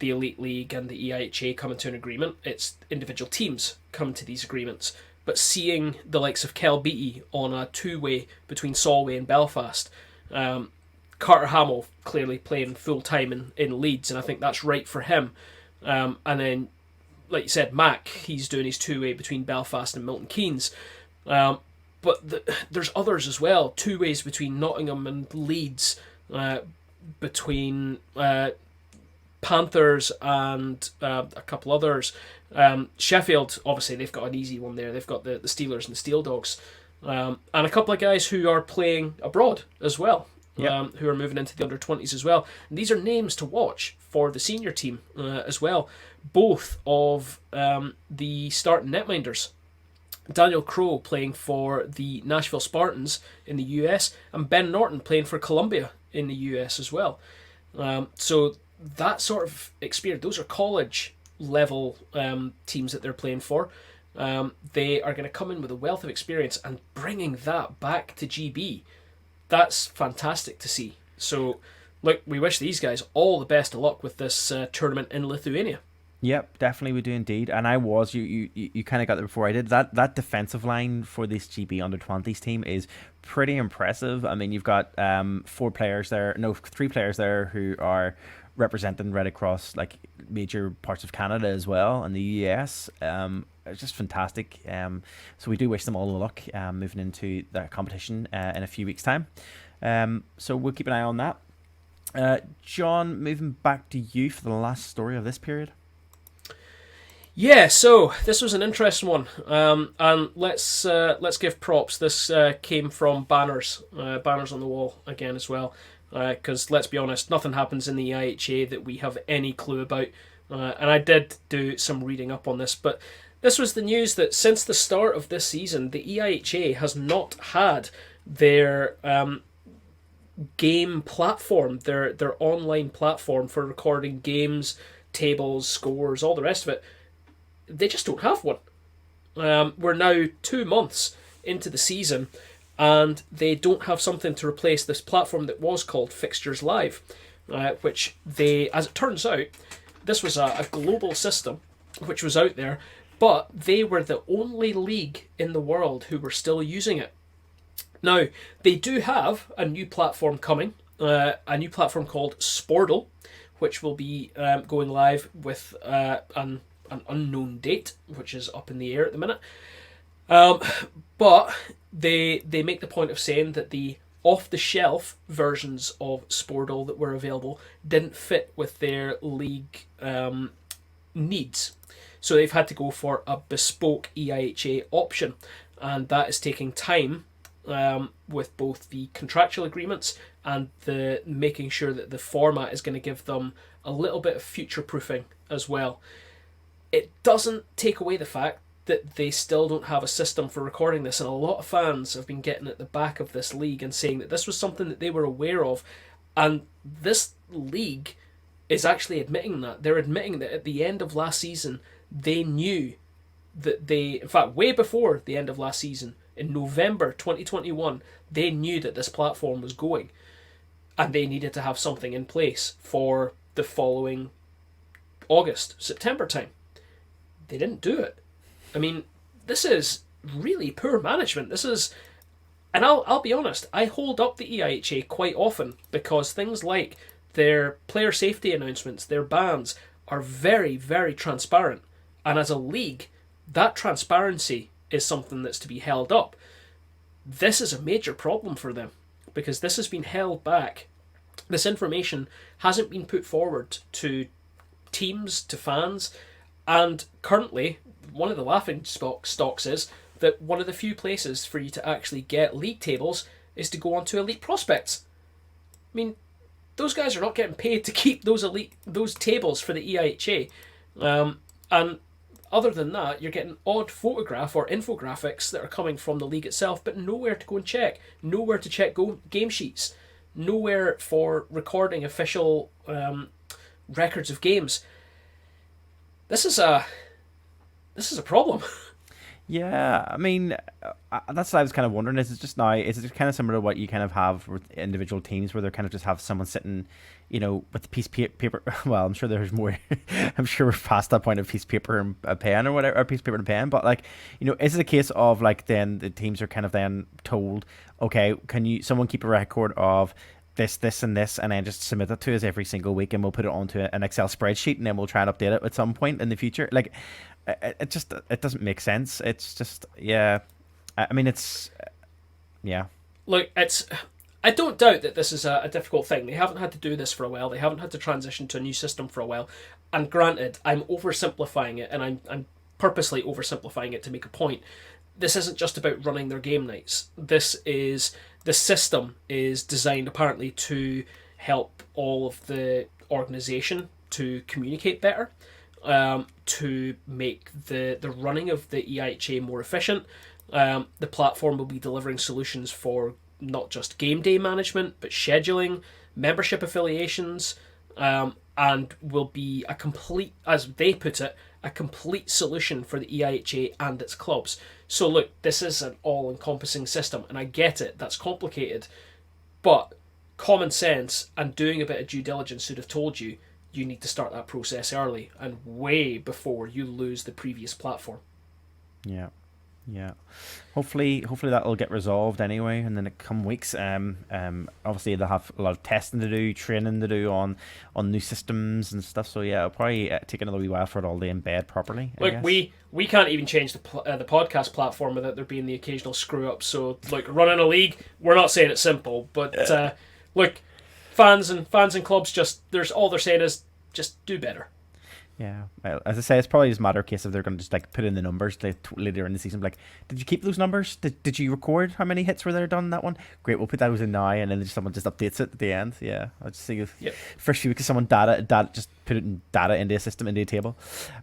Elite League and the EIHA coming to an agreement. It's individual teams coming to these agreements. But seeing the likes of Kel Beatty on a 2-way between Solway and Belfast, Carter Hamill clearly playing full time in Leeds, and I think that's right for him. And then, like you said, Mac, he's doing his 2-way between Belfast and Milton Keynes. But there's others as well, 2-ways between Nottingham and Leeds, between Panthers and a couple others. Sheffield, obviously, they've got an easy one there. They've got the Steelers and the Steel Dogs. And a couple of guys who are playing abroad as well, who are moving into the under-20s as well. And these are names to watch for the senior team as well. Both of the starting netminders. Daniel Crowe playing for the Nashville Spartans in the US, and Ben Norton playing for Columbia in the US as well. So that sort of experience, those are college level teams that they're playing for. They are going to come in with a wealth of experience, and bringing that back to GB, that's fantastic to see. So, look, we wish these guys all the best of luck with this tournament in Lithuania. Yep, definitely we do indeed. And I was you kind of got there before I did. That defensive line for this GB under 20s team is pretty impressive. I mean, you've got 3 players there who are representing right across like major parts of Canada as well and the US. It's just fantastic. So we do wish them all the luck moving into that competition in a few weeks' time. So we'll keep an eye on that. John, moving back to you for the last story of this period. Yeah, so this was an interesting one, and let's give props. This came from banners on the wall again as well, because let's be honest, nothing happens in the EIHA that we have any clue about, and I did do some reading up on this, but this was the news that since the start of this season, the EIHA has not had their game platform, their online platform for recording games, tables, scores, all the rest of it. They just don't have one. We're now 2 months into the season, and they don't have something to replace this platform that was called Fixtures Live, which they, as it turns out, this was a global system which was out there, but they were the only league in the world who were still using it. Now, they do have a new platform coming, a new platform called Sportle, which will be going live with an unknown date, which is up in the air at the minute. But they make the point of saying that the off-the-shelf versions of Sportle that were available didn't fit with their league needs. So they've had to go for a bespoke EIHA option, and that is taking time with both the contractual agreements and the making sure that the format is going to give them a little bit of future-proofing as well. It doesn't take away the fact that they still don't have a system for recording this, and a lot of fans have been getting at the back of this league and saying that this was something that they were aware of, and this league is actually admitting that. They're admitting that at the end of last season, they knew that in fact, way before the end of last season, in November 2021, they knew that this platform was going, and they needed to have something in place for the following August, September time. They didn't do it. I mean, this is really poor management. This is, and I'll be honest, I hold up the EIHA quite often because things like their player safety announcements, their bans, are very, very transparent. And as a league, that transparency is something that's to be held up. This is a major problem for them because this has been held back. This information hasn't been put forward to teams, to fans, and currently one of the laughing stocks is that one of the few places for you to actually get league tables is to go onto Elite Prospects. I mean, those guys are not getting paid to keep those tables for the EIHA, and other than that, you're getting odd photograph or infographics that are coming from the league itself, but nowhere to go and check, nowhere to check game sheets, nowhere for recording official records of games. This is a problem. Yeah, I mean, that's what I was kind of wondering. Is it just kind of similar to what you kind of have with individual teams where they kind of just have someone sitting, with a piece of paper? Well, I'm sure there's more. I'm sure we're past that point of piece of paper and a pen or whatever, or piece of paper and a pen. But is it a case of then the teams are kind of then told, okay, can someone keep a record of this, and this, and then just submit it to us every single week, and we'll put it onto an Excel spreadsheet, and then we'll try and update it at some point in the future. It doesn't make sense. It's just, yeah. I mean, it's, yeah. Look, I don't doubt that this is a difficult thing. They haven't had to do this for a while. They haven't had to transition to a new system for a while. And granted, I'm oversimplifying it, and I'm purposely oversimplifying it to make a point. This isn't just about running their game nights. The system is designed apparently to help all of the organisation to communicate better, to make the running of the EIHA more efficient. The platform will be delivering solutions for not just game day management, but scheduling, membership affiliations, and will be a complete, as they put it, a complete solution for the EIHA and its clubs. So look, this is an all-encompassing system, and I get it, that's complicated, but common sense and doing a bit of due diligence should have told you you need to start that process early and way before you lose the previous platform. Yeah. Hopefully that'll get resolved anyway in the come weeks. Obviously they'll have a lot of testing to do, training to do on new systems and stuff. So yeah, it'll probably take another wee while for it all to embed properly. Like we can't even change the podcast platform without there being the occasional screw up. So like running a league, we're not saying it's simple, but look, fans and clubs there's all they're saying is just do better. Yeah, well, as I say, it's probably just a matter of case if they're going to just like put in the numbers later in the season. Like, did you keep those numbers? Did you record how many hits were there done in that one? Great, we'll put those in now, and then someone just updates it at the end. Yeah, I'll just see if first few weeks someone just put it in data into a system, into a table.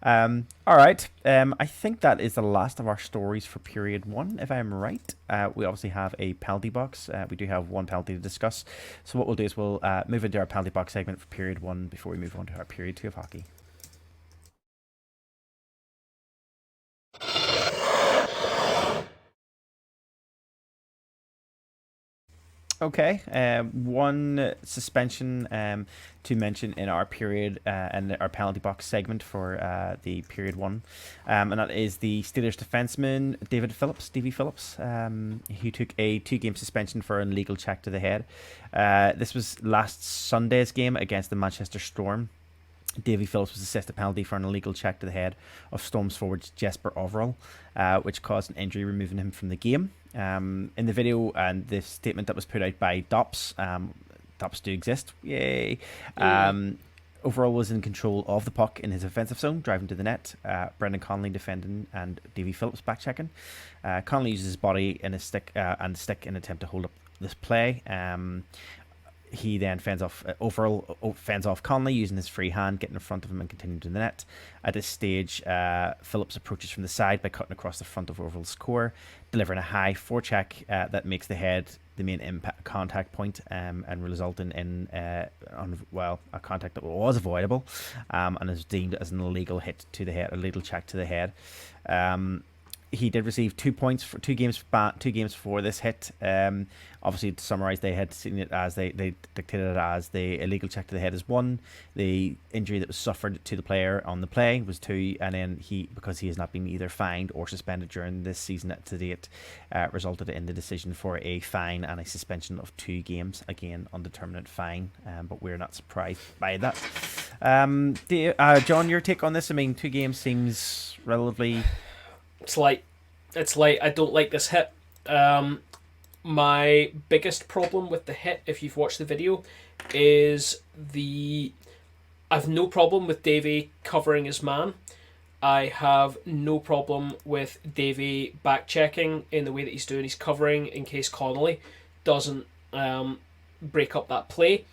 All right, I think that is the last of our stories for period 1, if I'm right. We obviously have a penalty box. We do have one penalty to discuss. So what we'll do is we'll move into our penalty box segment for period 1 before we move on to our period 2 of hockey. Okay, one suspension to mention in our period and our penalty box segment for the period 1, and that is the Steelers defenseman Davy Phillips, who took a 2-game suspension for an illegal check to the head. This was last Sunday's game against the Manchester Storm. Davy Phillips was assessed a penalty for an illegal check to the head of Storm's forward Jesper Overall, which caused an injury, removing him from the game. In the video and the statement that was put out by DOPS, DOPS do exist, yay. Overall was in control of the puck in his offensive zone, driving to the net. Brendan Connolly defending and Davy Phillips back checking. Connolly uses his body and his stick in an attempt to hold up this play. He then fends off Connolly using his free hand, getting in front of him and continuing to the net. At this stage, Phillips approaches from the side by cutting across the front of Overall's core, delivering a high forecheck that makes the head the main impact contact point, and resulting in a contact that was avoidable, and is deemed as an illegal hit to the head, a illegal check to the head. He did receive 2 points for 2 games for this hit. Obviously, to summarise, they had seen it as they dictated it as the illegal check to the head is 1. The injury that was suffered to the player on the play was 2, and then because he has not been either fined or suspended during this season to date, resulted in the decision for a fine and a suspension of 2 games. Again, undetermined fine, but we're not surprised by that. John, your take on this? I mean, 2 games seems relatively. It's light. I don't like this hit. My biggest problem with the hit, if you've watched the video, is I've no problem with Davey covering his man. I have no problem with Davey back checking in the way that he's doing. He's covering in case Connolly doesn't break up that play.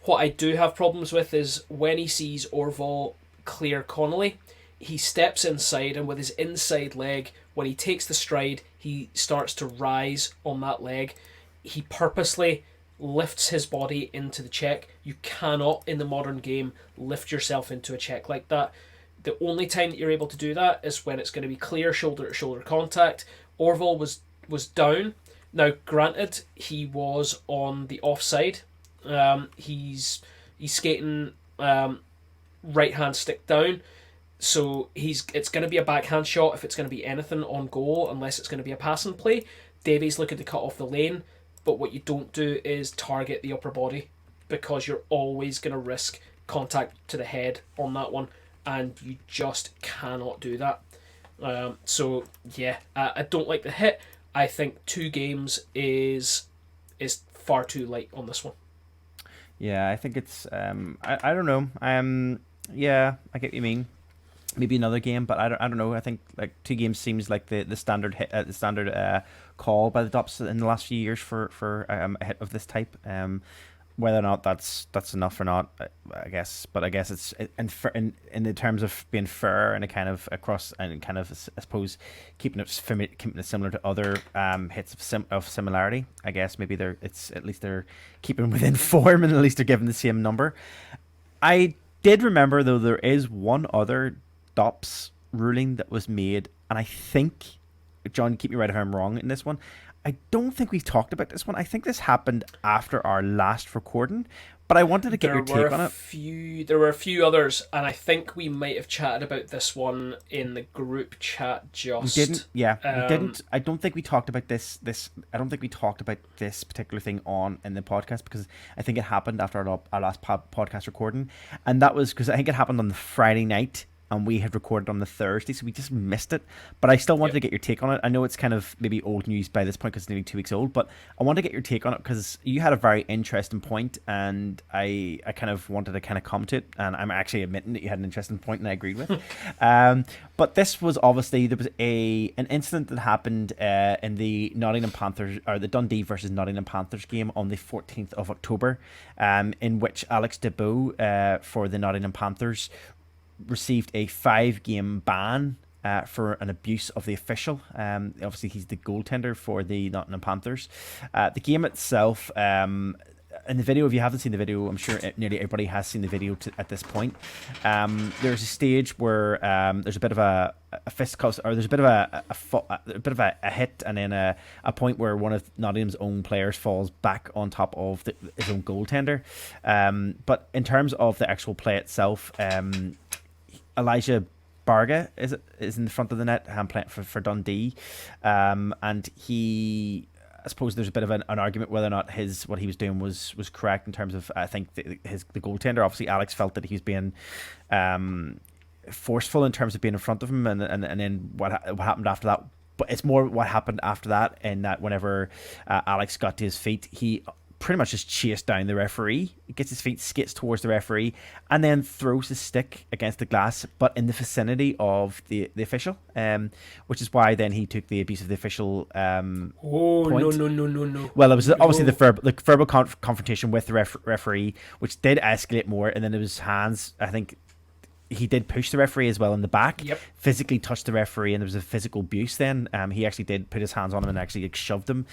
What I do have problems with is when he sees Orval clear Connolly, he steps inside, and with his inside leg, when he takes the stride, he starts to rise on that leg. He purposely lifts his body into the check. You cannot, in the modern game, lift yourself into a check like that. The only time that you're able to do that is when it's going to be clear shoulder-to-shoulder contact. Orval was down. Now, granted, he was on the offside. He's skating right-hand stick down. So it's going to be a backhand shot if it's going to be anything on goal, unless it's going to be a passing play. Davies looking to cut off the lane, but what you don't do is target the upper body, because you're always going to risk contact to the head on that one, and you just cannot do that. I don't like the hit. I think 2 games is far too light on this one. Yeah, I think it's I don't know. Yeah, I get what you mean. Maybe another game, but I don't know. I think like 2 games seems like the standard hit, the standard call by the DOPS in the last few years for a hit of this type. whether or not that's enough or not, I guess. But I guess it's in the terms of being fair and a kind of across and kind of, I suppose, keeping it similar to other hits of similarity. I guess maybe at least they're keeping within form, and at least they're giving the same number. I did remember though there is one other DOPS ruling that was made, and I think, John, keep me right if I'm wrong in this one. I don't think we've talked about this one. I think this happened after our last recording, but I wanted to get your take on it. There were a few others, and I think we might have chatted about this one in the group chat. Just we didn't. Yeah, we didn't. I don't think we talked about this. I don't think we talked about this particular thing in the podcast, because I think it happened after our last podcast recording, and that was because I think it happened on the Friday night, and we had recorded on the Thursday, so we just missed it. But I still wanted to get your take on it. I know it's kind of maybe old news by this point because it's nearly 2 weeks old, but I want to get your take on it because you had a very interesting point, and I kind of wanted to kind of comment it, and I'm actually admitting that you had an interesting point, and I agreed with. But this was obviously, there was an incident that happened in the Nottingham Panthers, or the Dundee versus Nottingham Panthers game on the 14th of October, in which Alex Debeau for the Nottingham Panthers received a 5-game ban for an abuse of the official. Obviously, he's the goaltender for the Nottingham Panthers. The game itself, in the video, if you haven't seen the video, I'm sure nearly everybody has seen the video at this point. There's a stage where there's a bit of a fisticuffs, or there's a bit of a hit, and then a point where one of Nottingham's own players falls back on top of his own goaltender. But in terms of the actual play itself, Elijah Barga is in the front of the net, playing for Dundee, and he, I suppose there's a bit of an argument whether or not what he was doing was correct in terms of, I think, the goaltender. Obviously, Alex felt that he was being forceful in terms of being in front of him, and then what happened after that. But it's more what happened after that, in that whenever Alex got to his feet, he pretty much just chased down the referee, gets his feet, skits towards the referee, and then throws his stick against the glass, but in the vicinity of the official, which is why then he took the abuse of the official point. No. Well, it was obviously the verbal confrontation with the referee, which did escalate more, and then it was hands. I think he did push the referee as well in the back, physically touched the referee, and there was a physical abuse then. He actually did put his hands on him and actually shoved him,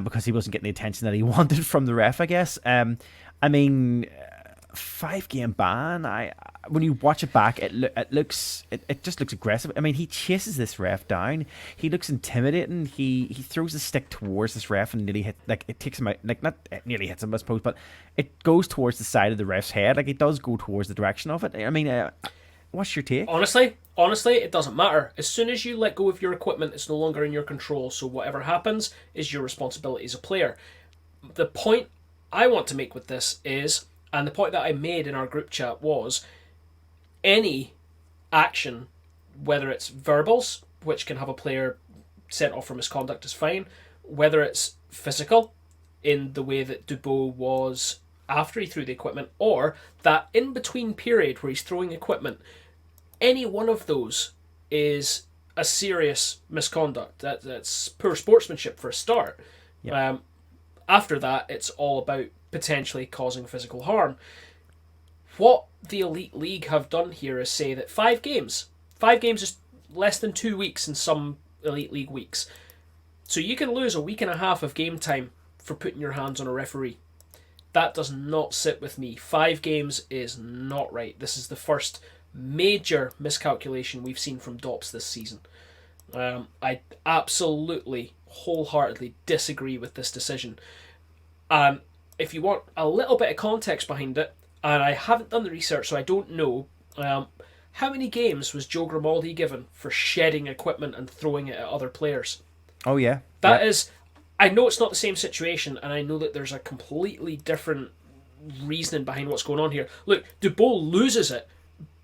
because he wasn't getting the attention that he wanted from the ref, I guess. I mean, 5-game ban. When you watch it back, it just looks aggressive. I mean, he chases this ref down. He looks intimidating. He throws the stick towards this ref and nearly it takes him out. Not it nearly hits him, I suppose, but it goes towards the side of the ref's head. It does go towards the direction of it. I mean, what's your take? Honestly, it doesn't matter. As soon as you let go of your equipment, it's no longer in your control. So whatever happens is your responsibility as a player. The point I want to make with this is, and the point that I made in our group chat was, any action, whether it's verbals, which can have a player sent off for misconduct, is fine. Whether it's physical, in the way that Debeau was after he threw the equipment, or that in-between period where he's throwing equipment, any one of those is a serious misconduct. That's poor sportsmanship for a start. Yep. After that, it's all about potentially causing physical harm. What the Elite League have done here is say that 5 games is less than 2 weeks in some Elite League weeks. So you can lose a week and a half of game time for putting your hands on a referee. That does not sit with me. 5 games is not right. This is the first major miscalculation we've seen from DOPS this season. I absolutely, wholeheartedly disagree with this decision. If you want a little bit of context behind it, and I haven't done the research, so I don't know, how many games was Joe Grimaldi given for shedding equipment and throwing it at other players? Oh, yeah. That is... I know it's not the same situation, and I know that there's a completely different reasoning behind what's going on here. Look, Debeau loses it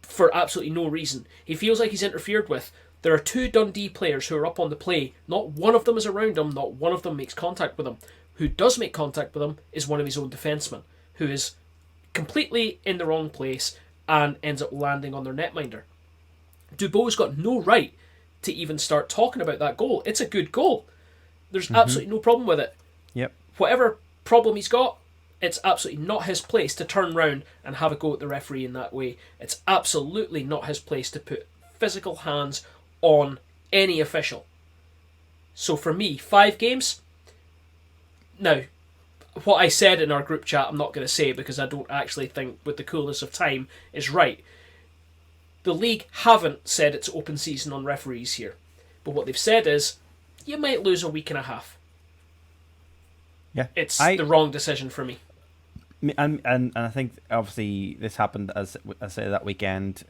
for absolutely no reason. He feels like he's interfered with. There are 2 Dundee players who are up on the play. Not one of them is around him. Not one of them makes contact with him. Who does make contact with him is one of his own defensemen, who is completely in the wrong place and ends up landing on their netminder. Debeau's got no right to even start talking about that goal. It's a good goal. There's absolutely no problem with it. Yep. Whatever problem he's got, It's absolutely not his place to turn round and have a go at the referee in that way. It's absolutely not his place to put physical hands on any official. So for me, 5 games. Now, what I said in our group chat, I'm not going to say because I don't actually think, with the coolness of time, is right. The league haven't said it's open season on referees here. But what they've said is, you might lose a week and a half. Yeah, It's the wrong decision for me. And I think obviously this happened as I say that weekend.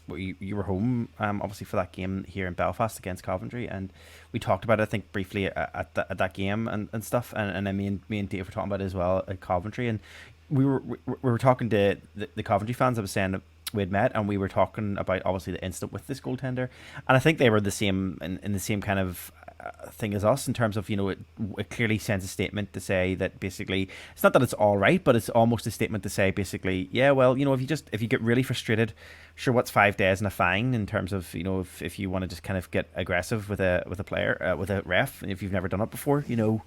You were home obviously for that game here in Belfast against Coventry, and we talked about it, I think, briefly at that game and stuff. And then me and Dave were talking about it as well at Coventry, and we were talking to the Coventry fans. I was saying that we had met, and we were talking about obviously the incident with this goaltender, and I think they were the same in the same kind of thing as us in terms of, it clearly sends a statement to say that basically it's not that it's all right, but it's almost a statement to say basically, yeah, well, if you get really frustrated, sure, what's 5 days and a fine in terms of, if you want to just kind of get aggressive with a player, with a ref, if you've never done it before, and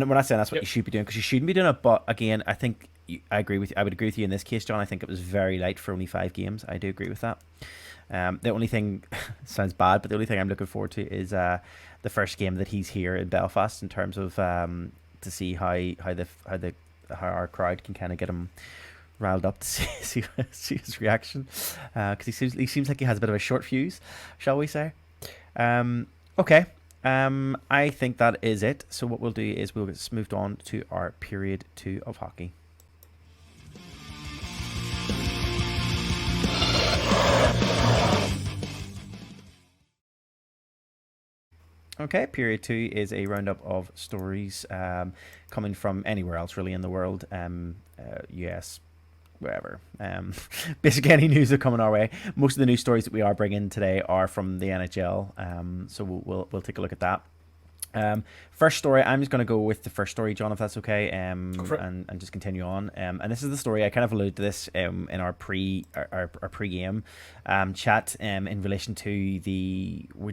we're not saying that's what you should be doing, because you shouldn't be doing it, but again, I think I agree with you. I would agree with you in this case, John. I think it was very light for only 5 games. I do agree with that. The only thing sounds bad, but the only thing I'm looking forward to is the first game that he's here in Belfast, in terms of to see how our crowd can kind of get him riled up to see his reaction, because he seems like he has a bit of a short fuse, shall we say? Okay. I think that is it. So what we'll do is we'll get moved on to our period 2 of hockey. Okay, period 2 is a roundup of stories coming from anywhere else really in the world, US, wherever. Basically any news that are coming our way. Most of the news stories that we are bringing today are from the NHL, so we'll take a look at that. First story, I'm just going to go with the first story, John, if that's okay, and just continue on. And this is the story, I kind of alluded to this in our pre-game chat in relation to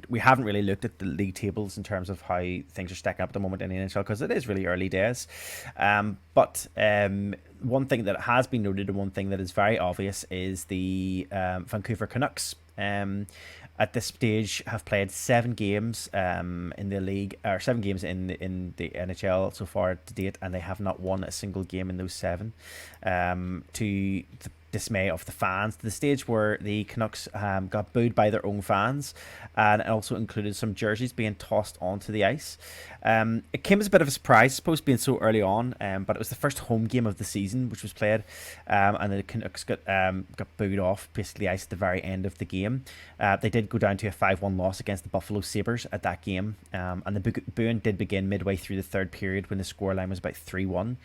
we haven't really looked at the league tables in terms of how things are stacking up at the moment in the NHL, because it is really early days. But one thing that has been noted, and one thing that is very obvious, is the Vancouver Canucks. At this stage, have played 7 games in the league, or 7 games in the NHL so far to date, and they have not won a single game in those 7. To the dismay of the fans, to the stage where the Canucks got booed by their own fans, and it also included some jerseys being tossed onto the ice. It came as a bit of a surprise, I suppose, being so early on, but it was the first home game of the season which was played, and the Canucks got booed off basically the ice at the very end of the game. They did go down to a 5-1 loss against the Buffalo Sabres at that game, and the booing did begin midway through the third period when the scoreline was about 3-1.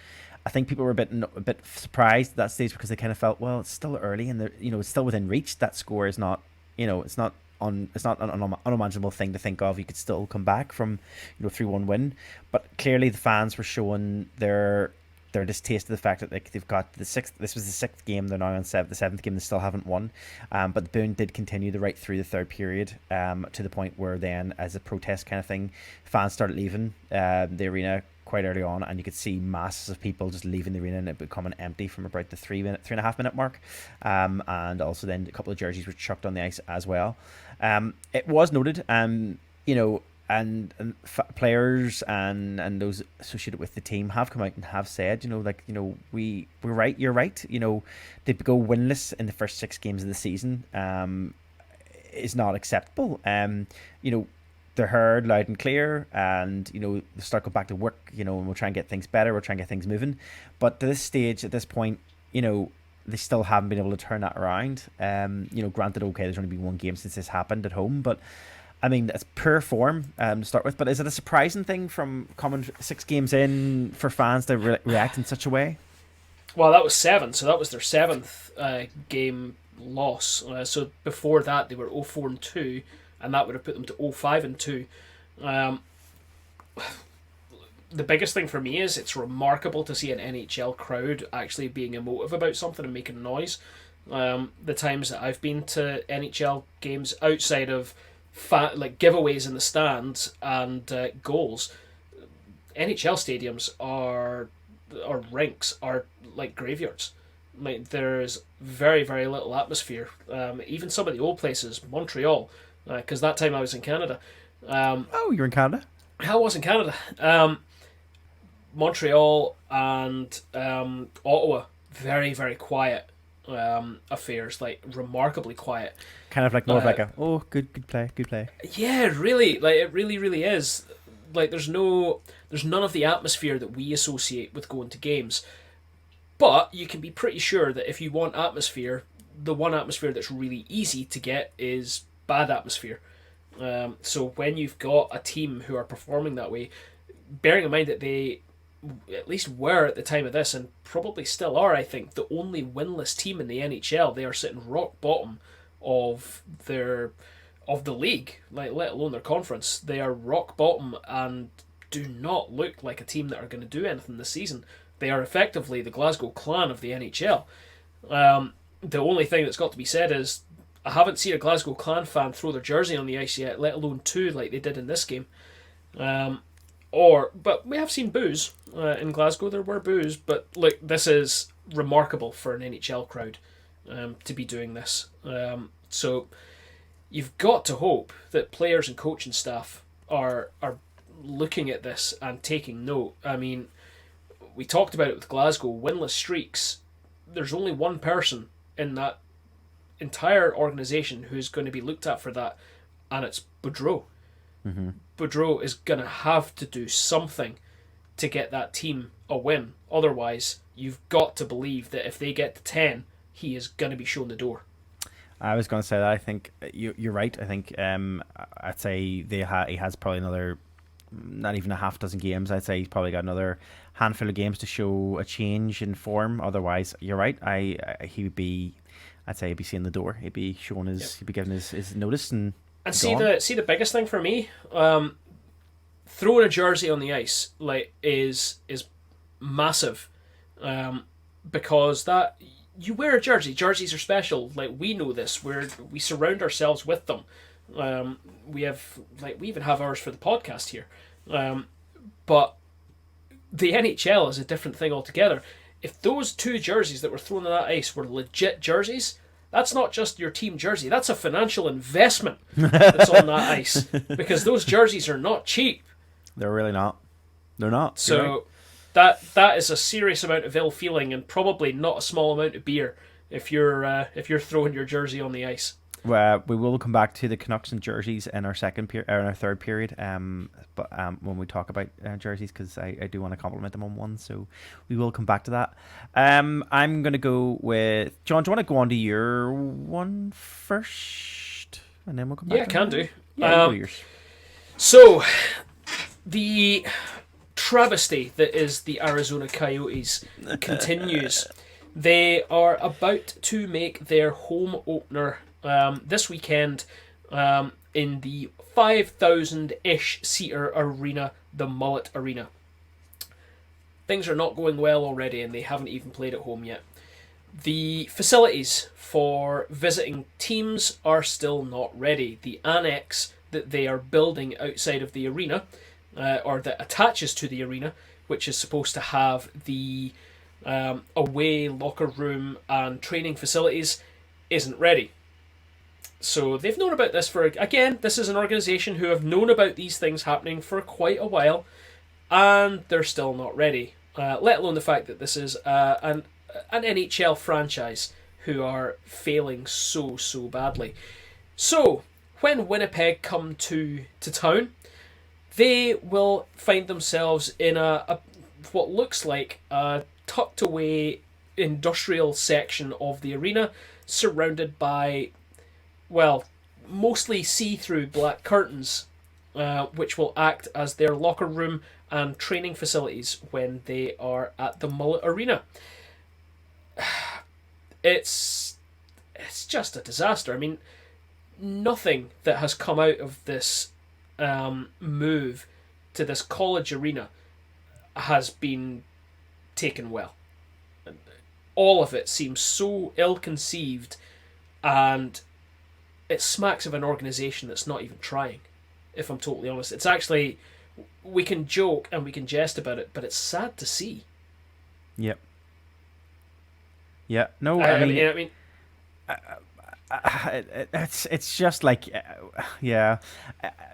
I think people were a bit surprised at that stage, because they kind of felt, well, it's still early and it's still within reach. That score is not, it's not an unimaginable thing to think of. You could still come back from 3-1 win, but clearly the fans were showing their distaste of the fact that they've got the 6th. This was the 6th game. They're now on the 7th game. They still haven't won, but the booing did continue right through the third period, to the point where then, as a protest kind of thing, fans started leaving the arena quite early on, and you could see masses of people just leaving the arena and it becoming empty from about the 3.5 minute mark, and also then a couple of jerseys were chucked on the ice as well. It was noted, and players and those associated with the team have come out and have said, we're right, you're right. To go winless in the first 6 games of the season is not acceptable. They're heard loud and clear, and they start going back to work, and we'll try and get things better, we'll try and get things moving. But to this stage, at this point, they still haven't been able to turn that around. Granted, okay, there's only been 1 game since this happened at home, but I mean, it's poor form to start with. But is it a surprising thing from coming 6 games in for fans to react in such a way? Well, that was 7, so that was their 7th game loss. So before that, they were 0-4-2, and that would have put them to 0-5-2. The biggest thing for me is it's remarkable to see an NHL crowd actually being emotive about something and making noise. The times that I've been to NHL games outside of giveaways in the stands and goals, NHL stadiums are or rinks are like graveyards. Like there's very very little atmosphere. Even some of the old places, Montreal, because that time I was in Canada. Oh, you're in Canada? I was in Canada. Montreal and Ottawa, very very quiet affairs, like remarkably quiet. Kind of like more of like a good play. Yeah, really, like it really really is. Like there's none of the atmosphere that we associate with going to games. But you can be pretty sure that if you want atmosphere, the one atmosphere that's really easy to get is bad atmosphere. So when you've got a team who are performing that way, bearing in mind that they at least were at the time of this, and probably still are, I think, the only winless team in the NHL. They are sitting rock bottom of the league, like let alone their conference. They are rock bottom and do not look like a team that are going to do anything this season. They are effectively the Glasgow Clan of the NHL. The only thing that's got to be said is I haven't seen a Glasgow Clan fan throw their jersey on the ice yet, let alone two like they did in this game. But we have seen boos in Glasgow. There were boos, but look, this is remarkable for an NHL crowd to be doing this. So you've got to hope that players and coaching staff are looking at this and taking note. I mean, we talked about it with Glasgow, winless streaks. There's only one person in that entire organisation who's going to be looked at for that, and it's Boudreau. Mm-hmm. Boudreau is going to have to do something to get that team a win. Otherwise, you've got to believe that if they get to 10, he is going to be shown the door. I was going to say that. I think you're right. I think I'd say he has probably another, not even a half dozen games. I'd say he's probably got another handful of games to show a change in form. Otherwise, you're right. He would be, I'd say he'd be seeing the door. He'd be showing he'd be giving his notice and see the biggest thing for me, throwing a jersey on the ice is massive, because that you wear a jersey. Jerseys are special. Like we know this. We surround ourselves with them. We even have ours for the podcast here. But the NHL is a different thing altogether. If those two jerseys that were thrown on that ice were legit jerseys, that's not just your team jersey. That's a financial investment that's on that ice, because those jerseys are not cheap. They're really not. They're not. So that is a serious amount of ill feeling, and probably not a small amount of beer if you're throwing your jersey on the ice. We will come back to the Canucks and jerseys in our third period. But when we talk about jerseys, because I do want to compliment them on one, so we will come back to that. I'm going to go with John. Do you want to go on to your one first, and then we'll come back? Yeah, can do. Yours. So the travesty that is the Arizona Coyotes continues. They are about to make their home opener this weekend in the 5,000-ish seater arena, the Mullet Arena. Things are not going well already, and they haven't even played at home yet. The facilities for visiting teams are still not ready. The annex that they are building outside of the arena, or that attaches to the arena, which is supposed to have the away locker room and training facilities, isn't ready. So they've known about this this is an organisation who have known about these things happening for quite a while, and they're still not ready. Let alone the fact that this is an NHL franchise who are failing so badly. So when Winnipeg come to town, they will find themselves in a what looks like a tucked away industrial section of the arena, surrounded by, well, mostly see-through black curtains, which will act as their locker room and training facilities when they are at the Mullet Arena. It's just a disaster. I mean, nothing that has come out of this move to this college arena has been taken well. All of it seems so ill-conceived, and it smacks of an organisation that's not even trying, if I'm totally honest. It's actually, we can joke and we can jest about it, but it's sad to see. Yep. Yeah. No, I mean, I mean, it's just like, yeah.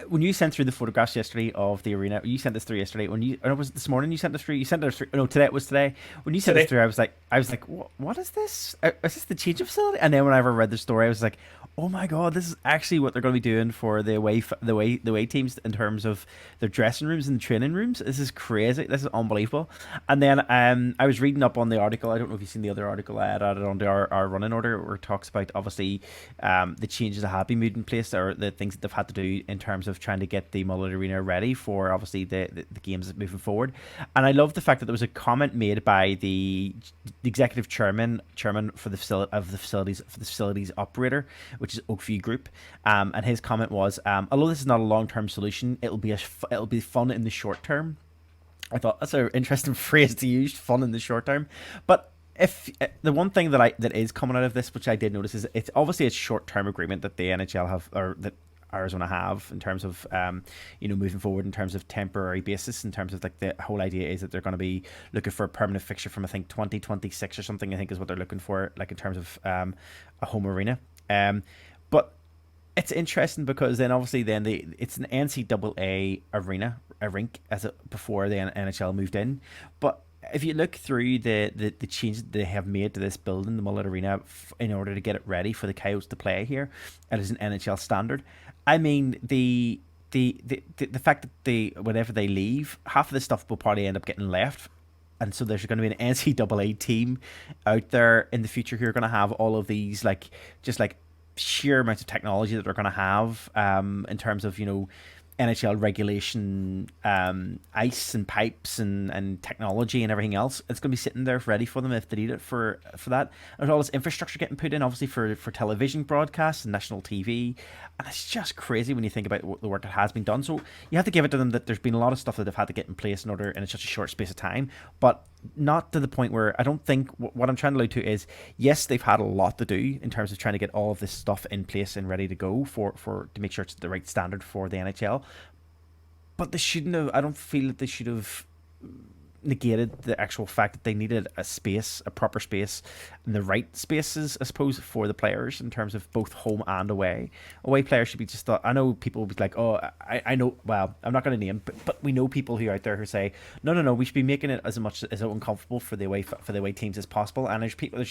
When you sent through the photographs yesterday of the arena, you sent this through yesterday. When you, or was it this morning? You sent this through. You sent it through. No, today it was today. When you sent this today. through, I was like, what is this? Is this the change of facility? And then whenever I read the story, I was like, oh my god, this is actually what they're going to be doing for the away teams in terms of their dressing rooms and training rooms. This is crazy. This is unbelievable. And then I was reading up on the article. I don't know if you've seen the other article I had added onto our running order, where it talks about obviously the changes that have been made in place, or the things that they've had to do in terms of trying to get the Mullet Arena ready for obviously the games moving forward. And I love the fact that there was a comment made by the executive chairman for the facilities operator, which is Oakview Group, and his comment was, although this is not a long term solution, it'll be fun in the short term. I thought that's an interesting phrase to use, fun in the short term. But if the one thing that is coming out of this, which I did notice, is it's obviously a short term agreement that the NHL have, or that Arizona have, in terms of moving forward in terms of temporary basis, in terms of like the whole idea is that they're going to be looking for a permanent fixture from I think 2026 or something, I think is what they're looking for, like in terms of a home arena. But it's interesting because then obviously it's an NCAA arena, a rink, before the NHL moved in. But if you look through the changes that they have made to this building, the Mullet Arena, in order to get it ready for the Coyotes to play here, it is an NHL standard. I mean, the fact that whenever they leave, half of the stuff will probably end up getting left. And so there's going to be an NCAA team out there in the future who are going to have all of these, like, just like sheer amounts of technology that they're going to have in terms of, NHL regulation, ice and pipes and technology and everything else. It's going to be sitting there ready for them if they need it for that. There's all this infrastructure getting put in, obviously, for television broadcasts and national TV. And it's just crazy when you think about the work that has been done. So you have to give it to them that there's been a lot of stuff that they've had to get in place in order in such a short space of time. But not to the point where I don't think what I'm trying to allude to is, yes, they've had a lot to do in terms of trying to get all of this stuff in place and ready to go to make sure it's the right standard for the NHL. But they shouldn't have. I don't feel that they should have negated the actual fact that they needed a proper space, and the right spaces, I suppose, for the players in terms of both home and away. Away players should be just thought. I know people will be like, oh, I know. Well, I'm not going to name, but we know people who are out there who say, no, we should be making it as much as uncomfortable for the away teams as possible. And there's people.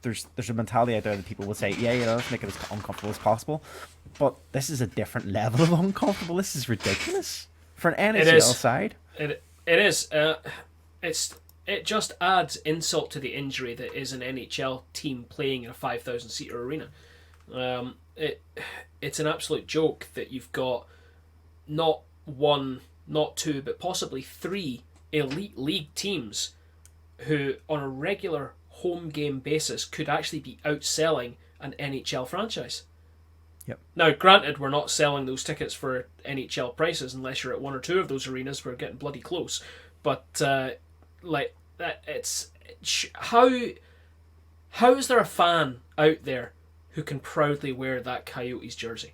There's a mentality out there that people will say, yeah, let's make it as uncomfortable as possible. But this is a different level of uncomfortable. This is ridiculous for an NHL side. It is. It just adds insult to the injury that is an NHL team playing in a 5,000 seater arena. It's an absolute joke that you've got not one, not two, but possibly three elite league teams who, on a regular home game basis, could actually be outselling an NHL franchise. Yep. Now, granted, we're not selling those tickets for NHL prices unless you're at one or two of those arenas. We're getting bloody close, but how is there a fan out there who can proudly wear that Coyotes jersey?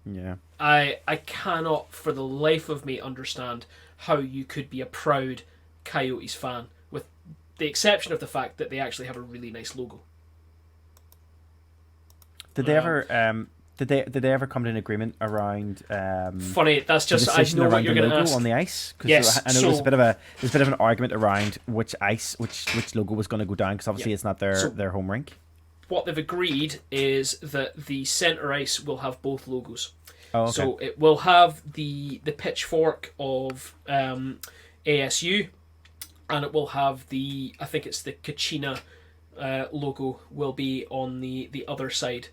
Yeah. I cannot for the life of me understand how you could be a proud Coyotes fan, with the exception of the fact that they actually have a really nice logo. Did they ever did they ever come to an agreement around funny, that's just, I know what you're going to ask, on the ice? Yes, I know there's a bit of an argument around which logo was going to go down, because obviously it's not their home rink. What they've agreed is that the centre ice will have both logos. Oh, okay. So it will have the pitchfork of ASU, and it will have I think it's the Kachina logo will be on the other side.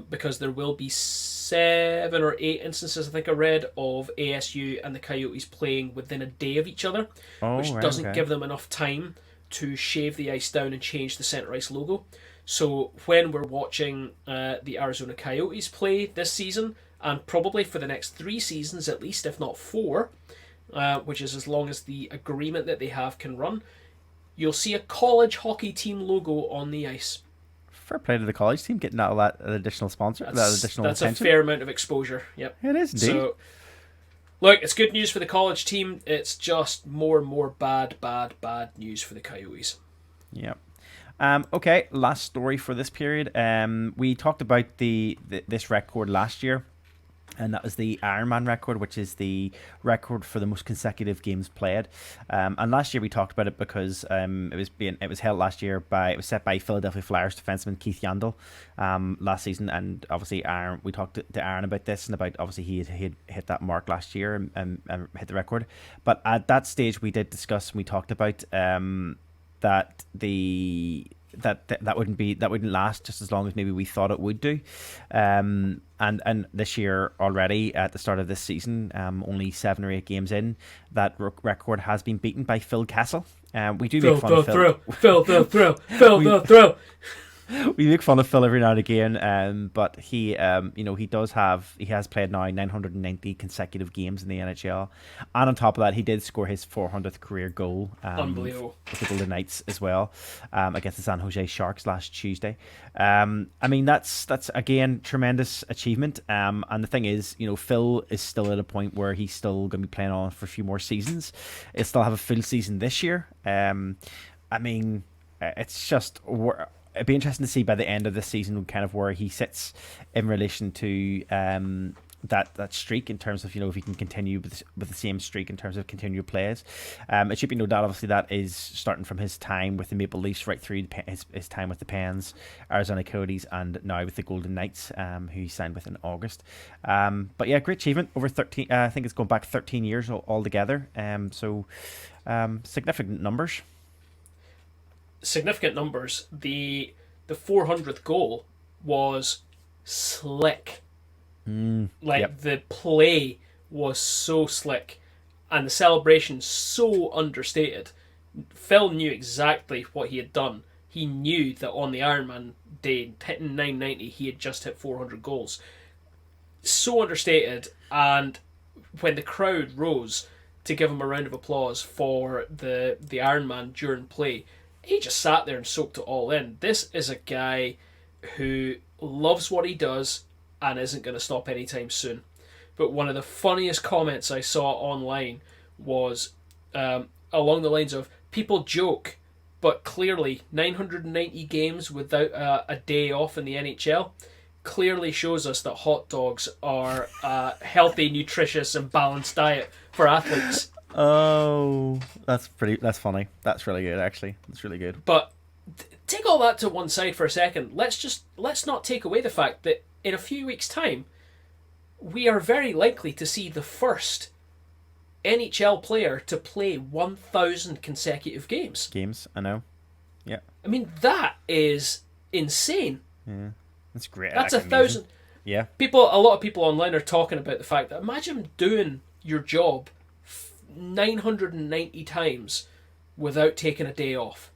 Because there will be 7 or 8 instances, I think I read, of ASU and the Coyotes playing within a day of each other, which doesn't give them enough time to shave the ice down and change the centre ice logo. So when we're watching the Arizona Coyotes play this season, and probably for the next 3 seasons at least, if not 4, which is as long as the agreement that they have can run, you'll see a college hockey team logo on the ice. Fair play to the college team getting that, all that additional sponsor, that additional That's attention. a fair amount of exposure. Yep. It is indeed. So Look, it's good news for the college team. It's just more and more bad news for the Coyotes. Yeah. Okay, last story for this period. We talked about this record last year, and that was the Ironman record, which is the record for the most consecutive games played. And last year we talked about it because it was held last year it was set by Philadelphia Flyers defenseman Keith Yandel last season, and obviously we talked to Aaron about this and about obviously he had hit that mark last year and hit the record. But at that stage we did discuss and we talked about that wouldn't last just as long as maybe we thought it would do, and this year already at the start of this season, only 7 or 8 games in, that record has been beaten by Phil Kessel. We do make fun of Phil. We make fun of Phil every now and again, but he has played now 990 consecutive games in the NHL, and on top of that, he did score his 400th career goal. Unbelievable. With the Golden Knights as well, against the San Jose Sharks last Tuesday. I mean, that's again tremendous achievement. And the thing is, Phil is still at a point where he's still going to be playing on for a few more seasons. He'll still have a full season this year. I mean, it's just. It'd be interesting to see by the end of this season kind of where he sits in relation to that streak in terms of if he can continue with the same streak in terms of continued plays. It should be no doubt obviously that is starting from his time with the Maple Leafs right through his time with the Pens, Arizona Coyotes, and now with the Golden Knights, who he signed with in August. But yeah, great achievement over 13. I think it's going back 13 years altogether. So significant numbers. Significant numbers. The 400th goal was slick. The play was so slick, and the celebration so understated. Phil knew exactly what he had done. He knew that on the Ironman day, hitting 990, he had just hit 400 goals. So understated, and when the crowd rose to give him a round of applause for the Ironman during play, he just sat there and soaked it all in. This is a guy who loves what he does and isn't going to stop anytime soon. But one of the funniest comments I saw online was along the lines of, people joke, but clearly 990 games without a day off in the NHL clearly shows us that hot dogs are a healthy, nutritious and balanced diet for athletes. Oh, that's funny. That's really good, actually. That's really good. But take all that to one side for a second. Let's not take away the fact that in a few weeks' time, we are very likely to see the first NHL player to play 1,000 consecutive games. I know. Yeah. I mean, that is insane. Yeah, that's great. That's 1,000. Yeah. A lot of people online are talking about the fact that imagine doing your job 990 times without taking a day off.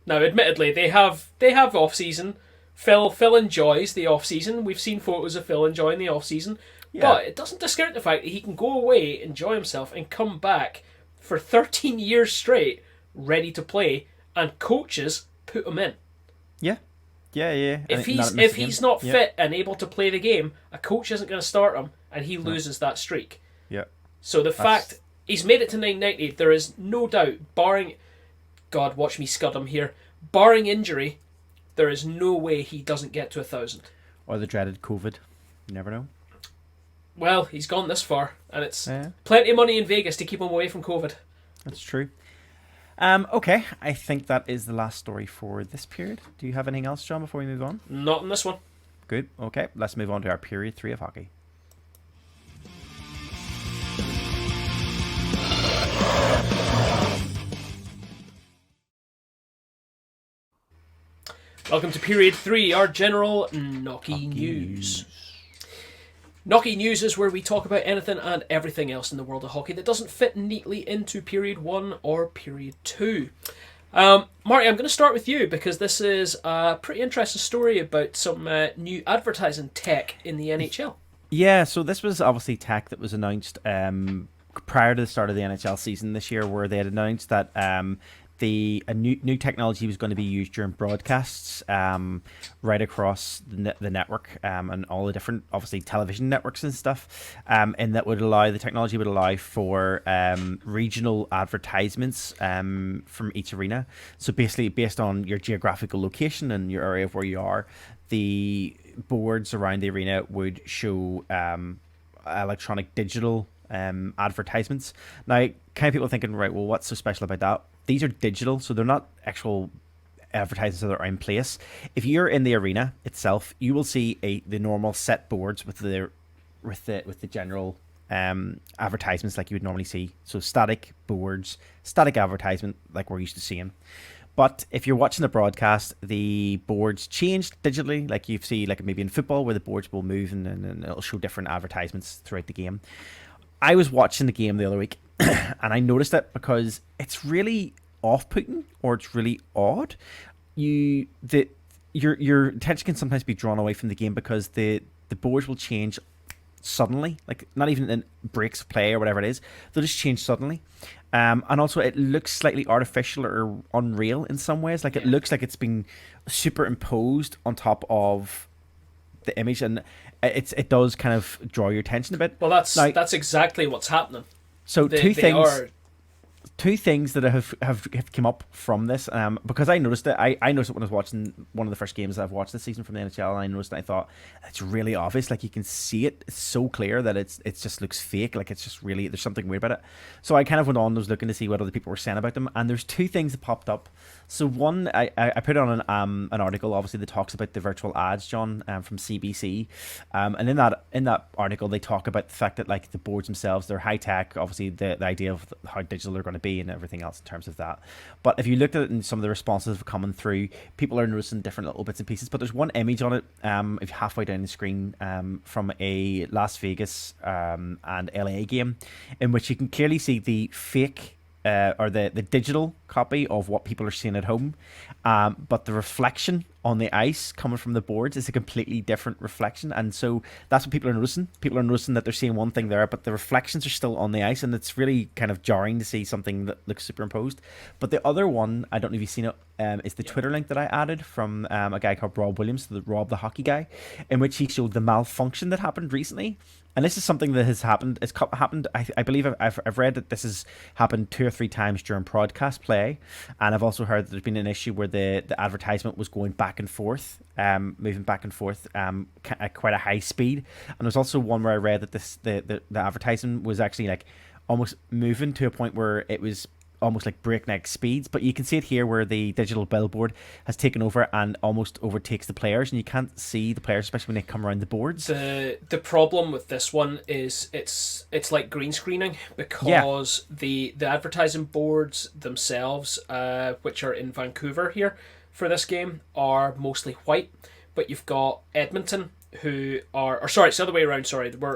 Now, admittedly, they have off season. Phil enjoys the off season. We've seen photos of Phil enjoying the off season, but it doesn't discount the fact that he can go away, enjoy himself, and come back for 13 years straight, ready to play, and coaches put him in. Yeah. If he's not fit and able to play the game, a coach isn't going to start him, and he loses that streak. Yeah. So the fact he's made it to 990, there is no doubt, barring, God, watch me scud him here, barring injury, there is no way he doesn't get to 1,000. Or the dreaded COVID. You never know. Well, he's gone this far, and it's plenty of money in Vegas to keep him away from COVID. That's true. Okay, I think that is the last story for this period. Do you have anything else, John, before we move on? Not in this one. Good. Okay, let's move on to our period 3 of hockey. Welcome to period 3, our general Knocky News. Knocky News is where we talk about anything and everything else in the world of hockey that doesn't fit neatly into period 1 or period 2. Marty, I'm going to start with you because this is a pretty interesting story about some new advertising tech in the NHL. Yeah, so this was obviously tech that was announced prior to the start of the NHL season this year, where they had announced that a new technology was going to be used during broadcasts, right across the network, and all the different, obviously, television networks and stuff, and that would allow, the technology would allow for regional advertisements from each arena. So basically, based on your geographical location and your area of where you are, the boards around the arena would show electronic digital advertisements. Now, kind of people are thinking, right, well, what's so special about that? These are digital, so they're not actual advertisements that are in place. If you're in the arena itself, you will see the normal set boards with the general advertisements like you would normally see. So static boards, static advertisement like we're used to seeing. But if you're watching the broadcast, the boards changed digitally, like you see, like maybe in football, where the boards will move and it'll show different advertisements throughout the game. I was watching the game the other week, and I noticed it because it's really off-putting, or it's really odd. Your attention can sometimes be drawn away from the game because the boards will change suddenly, like not even in breaks of play or whatever it is. They'll just change suddenly. And also it looks slightly artificial or unreal in some ways. Like it looks like it's been superimposed on top of the image, and it does kind of draw your attention a bit. Well, that's exactly what's happening. So two things that have come up from this, because I noticed it. I noticed it when I was watching one of the first games that I've watched this season from the NHL, and I noticed it, I thought, it's really obvious. Like you can see it. It's so clear that it just looks fake. Like it's just really, there's something weird about it. So I kind of went on, was looking to see what other people were saying about them, and there's two things that popped up. So one, I put on an article, obviously, that talks about the virtual ads, John, from CBC, and in that article they talk about the fact that like the boards themselves, they're high tech. Obviously, the idea of how digital they're going to be and everything else in terms of that. But if you looked at it and some of the responses coming through, people are noticing different little bits and pieces. But there's one image on it, if you're halfway down the screen, from a Las Vegas and LA game, in which you can clearly see the fake or the digital copy of what people are seeing at home, but the reflection on the ice coming from the boards is a completely different reflection, and so that's what people are noticing. People are noticing that they're seeing one thing there, but the reflections are still on the ice, and it's really kind of jarring to see something that looks superimposed. But the other one, I don't know if you've seen it, is the Twitter link that I added from a guy called Rob Williams, Rob the hockey guy, in which he showed the malfunction that happened recently. And this is something that has happened. It's happened. I believe I've read that this has happened 2 or 3 times during broadcast play, and I've also heard that there's been an issue where the advertisement was going back and forth, moving back and forth at quite a high speed. And there's also one where I read that the advertisement was actually like almost moving to a point where it was almost like breakneck speeds, but you can see it here where the digital billboard has taken over and almost overtakes the players, and you can't see the players, especially when they come around the boards. The problem with this one is it's like green screening, because the advertising boards themselves, which are in Vancouver here for this game, are mostly white, but you've got Edmonton it's the other way around,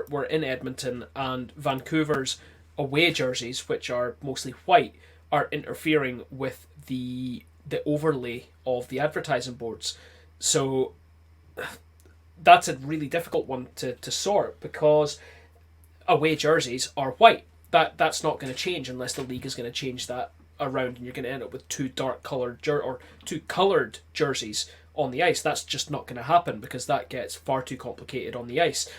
we're in Edmonton, and Vancouver's away jerseys, which are mostly white, are interfering with the overlay of the advertising boards. So that's a really difficult one to sort, because away jerseys are white. That's not going to change unless the league is going to change that around, and you're going to end up with two coloured jerseys on the ice. That's just not going to happen, because that gets far too complicated on the ice.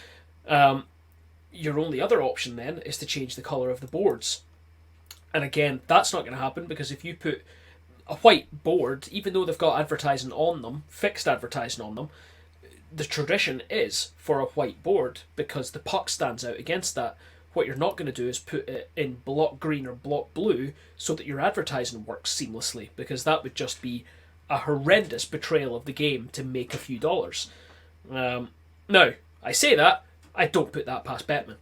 Your only other option then is to change the colour of the boards. And again, that's not going to happen, because if you put a white board, even though they've got advertising on them, fixed advertising on them, the tradition is for a white board, because the puck stands out against that. What you're not going to do is put it in block green or block blue so that your advertising works seamlessly, because that would just be a horrendous betrayal of the game to make a few dollars. Now, I say that, I don't put that past Bettman.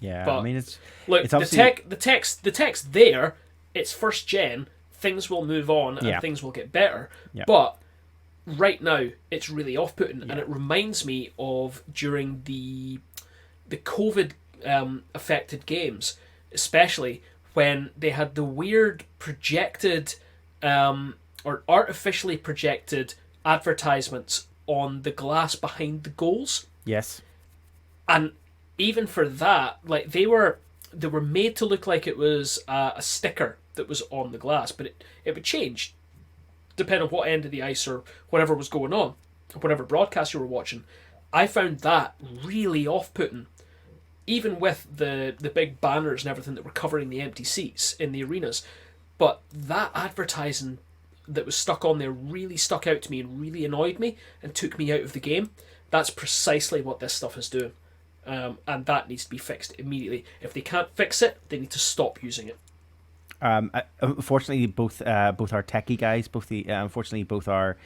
Yeah, but I mean, it's the text there. It's first gen. Things will move on and things will get better. Yeah. But right now, it's really off-putting, and it reminds me of during the COVID affected games, especially when they had the weird projected or artificially projected advertisements on the glass behind the goals. Yes. And even for that, like they were made to look like it was a sticker that was on the glass, but it would change depending on what end of the ice or whatever was going on, whatever broadcast you were watching. I found that really off-putting, even with the big banners and everything that were covering the empty seats in the arenas. But that advertising that was stuck on there really stuck out to me and really annoyed me and took me out of the game. That's precisely what this stuff is doing. And that needs to be fixed immediately. If they can't fix it, they need to stop using it. Unfortunately, both our techie guys, unfortunately both our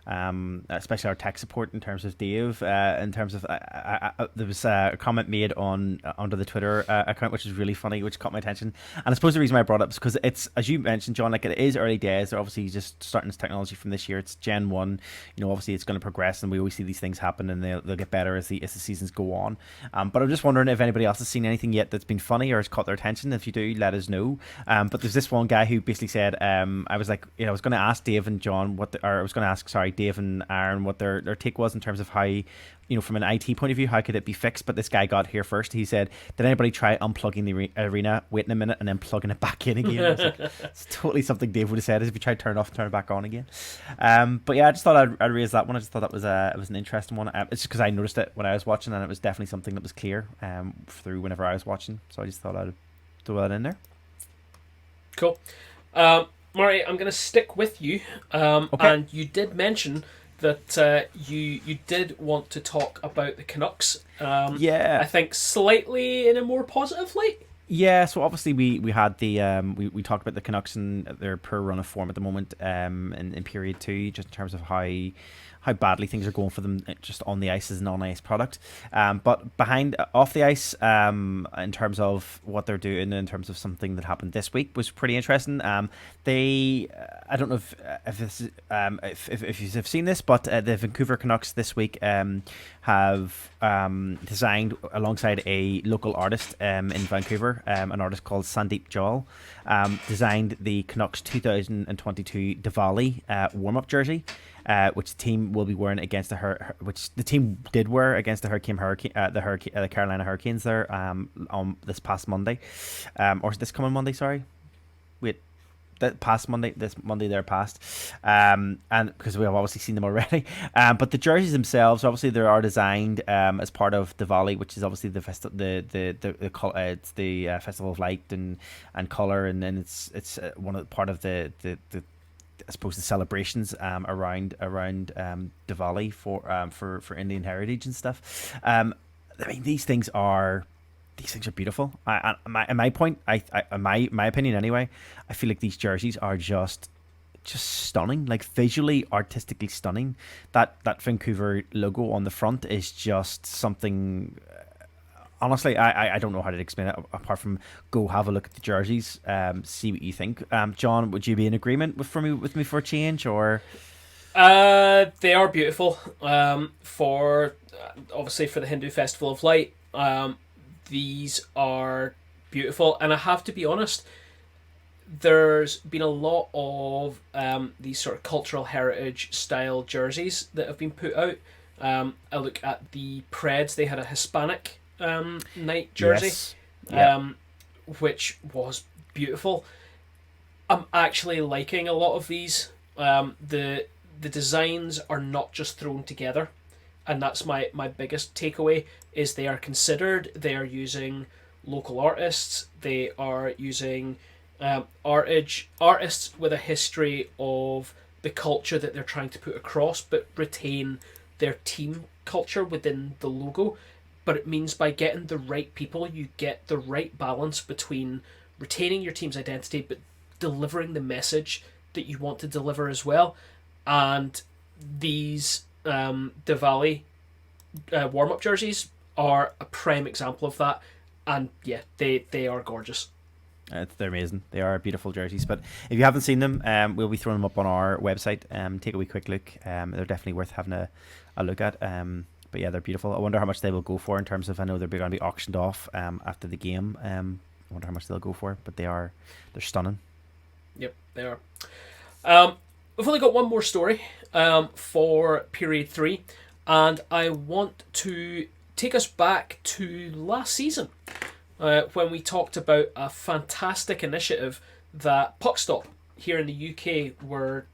especially our tech support in terms of Dave, in terms of there was a comment made under the Twitter account which is really funny, which caught my attention. And I suppose the reason why I brought it up is because it's, as you mentioned, John, like it is early days. They're obviously just starting this technology from this year. It's Gen 1. Obviously it's going to progress, and we always see these things happen, and they'll get better as the seasons go on. But I'm just wondering if anybody else has seen anything yet that's been funny or has caught their attention. If you do, let us know. But there's this one guy who basically said, I was like, I was going to ask Dave and John Dave and Aaron what their take was in terms of how, from an IT point of view, how could it be fixed. But this guy got here first. He said, did anybody try unplugging the arena, waiting a minute, and then plugging it back in again? It's totally something Dave would have said, is if you tried to turn it off and turn it back on again. But yeah, I just thought I'd raise that one. I just thought that was an interesting one. It's just because I noticed it when I was watching, and it was definitely something that was clear through whenever I was watching. So I just thought I'd throw that in there. Cool. Marty, I'm going to stick with you. Okay. And you did mention that you did want to talk about the Canucks. I think slightly in a more positive light. Yeah, so obviously we had the we talked about the Canucks and their poor run of form at the moment in period 2, just in terms of how badly things are going for them just on the ice as a non-ice product. But off the ice, in terms of what they're doing, in terms of something that happened this week, was pretty interesting. I don't know if you've seen this, but the Vancouver Canucks this week have designed, alongside a local artist in Vancouver, an artist called Sandeep Jal, designed the Canucks 2022 Diwali warm-up jersey. Which the team will be wearing against which the team did wear against the Carolina Hurricanes there on this past Monday, or this coming Monday. Sorry, wait, this Monday they're past, and because we have obviously seen them already. But the jerseys themselves, obviously, they are designed as part of Diwali, which is obviously the festival of light and color, and then it's part of the I suppose the celebrations around Diwali for Indian heritage and stuff. I mean, these things are beautiful. My opinion anyway, I feel like these jerseys are just stunning, like visually, artistically stunning. That Vancouver logo on the front is just something. Honestly, I don't know how to explain it apart from go have a look at the jerseys, see what you think. John, would you be in agreement with me for a change, or? They are beautiful. Obviously for the Hindu Festival of Light, these are beautiful, and I have to be honest, there's been a lot of these sort of cultural heritage style jerseys that have been put out. I look at the Preds; they had a Hispanic night jersey, yes. Yeah. Which was beautiful. I'm actually liking a lot of these. The designs are not just thrown together, and that's my biggest takeaway, is they are considered. They are using local artists. They are using artists with a history of the culture that they're trying to put across, but retain their team culture within the logo. But it means by getting the right people, you get the right balance between retaining your team's identity, but delivering the message that you want to deliver as well. And these Diwali warm-up jerseys are a prime example of that. And yeah, they are gorgeous. They're amazing. They are beautiful jerseys. But if you haven't seen them, we'll be throwing them up on our website. Take a wee quick look. They're definitely worth having a look at. But yeah, they're beautiful. I wonder how much they will go for in terms of, I know they're going to be auctioned off after the game. I wonder how much they'll go for, but they're stunning. Yep, they are. We've only got one more story for period 3, and I want to take us back to last season when we talked about a fantastic initiative that Puck Stop here in the UK were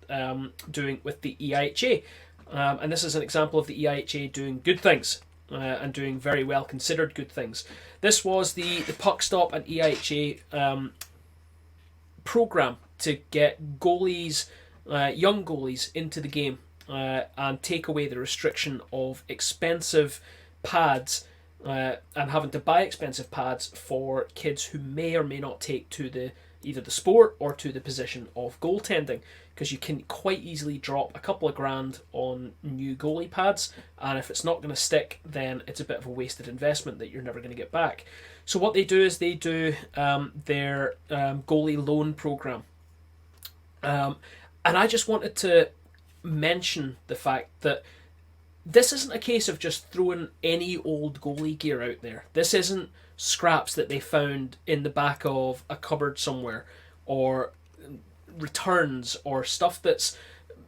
doing with the EIHA. And this is an example of the EIHA doing good things and doing very well considered good things. This was the Puck Stop and EIHA program to get goalies, young goalies, into the game and take away the restriction of expensive pads and having to buy expensive pads for kids who may or may not take to either the sport or to the position of goaltending, because you can quite easily drop a couple of grand on new goalie pads, and if it's not going to stick, then it's a bit of a wasted investment that you're never going to get back. So what they do is they do their goalie loan program, and I just wanted to mention the fact that this isn't a case of just throwing any old goalie gear out there. This isn't scraps that they found in the back of a cupboard somewhere, or returns, or stuff that's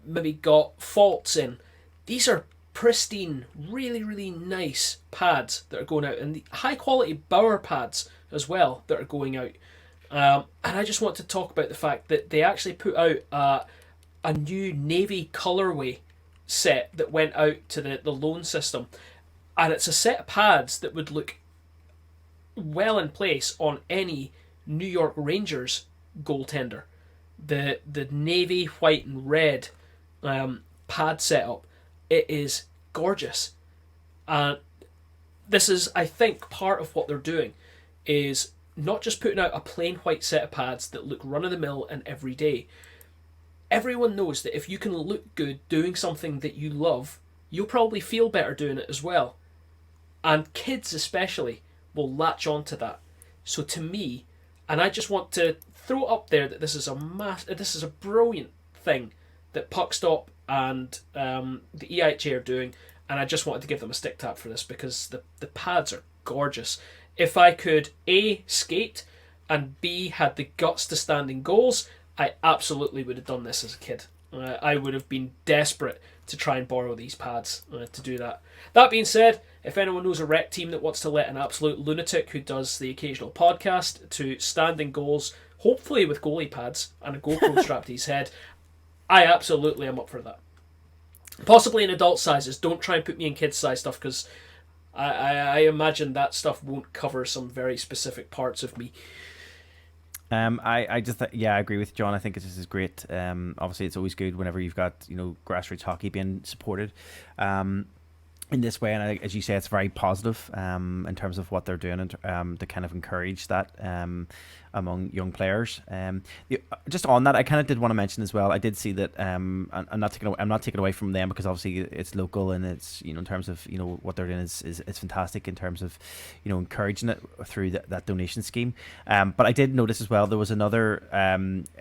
maybe got faults in. These are pristine, really, really nice pads that are going out, and the high quality Bauer pads as well that are going out. And I just want to talk about the fact that they actually put out a new navy colorway set that went out to the loan system, and it's a set of pads that would look well in place on any New York Rangers goaltender. The navy, white and red pad setup, it is gorgeous. And this is, I think, part of what they're doing is not just putting out a plain white set of pads that look run-of-the-mill and everyday. Everyone knows that if you can look good doing something that you love, you'll probably feel better doing it as well. And kids especially will latch on to that. So to me, and I just want to throw up there that this is a brilliant thing that Puck Stop and the EIHA are doing, and I just wanted to give them a stick tap for this because the pads are gorgeous. If I could A, skate, and B, had the guts to stand in goals, I absolutely would have done this as a kid. I would have been desperate to try and borrow these pads to do that. That being said, if anyone knows a rec team that wants to let an absolute lunatic who does the occasional podcast to stand in goals, hopefully with goalie pads and a GoPro strapped to his head, I absolutely am up for that. Possibly in adult sizes. Don't try and put me in kids size stuff, because I imagine that stuff won't cover some very specific parts of me. I just I agree with John. I think this is great. Obviously, it's always good whenever you've got grassroots hockey being supported in this way, and as you say, it's very positive in terms of what they're doing and to kind of encourage that among young players. Just on that, I kind of did want to mention as well. I did see that I'm not taking away from them, because obviously it's local and it's in terms of what they're doing is fantastic in terms of encouraging it through that donation scheme. But I did notice as well there was another.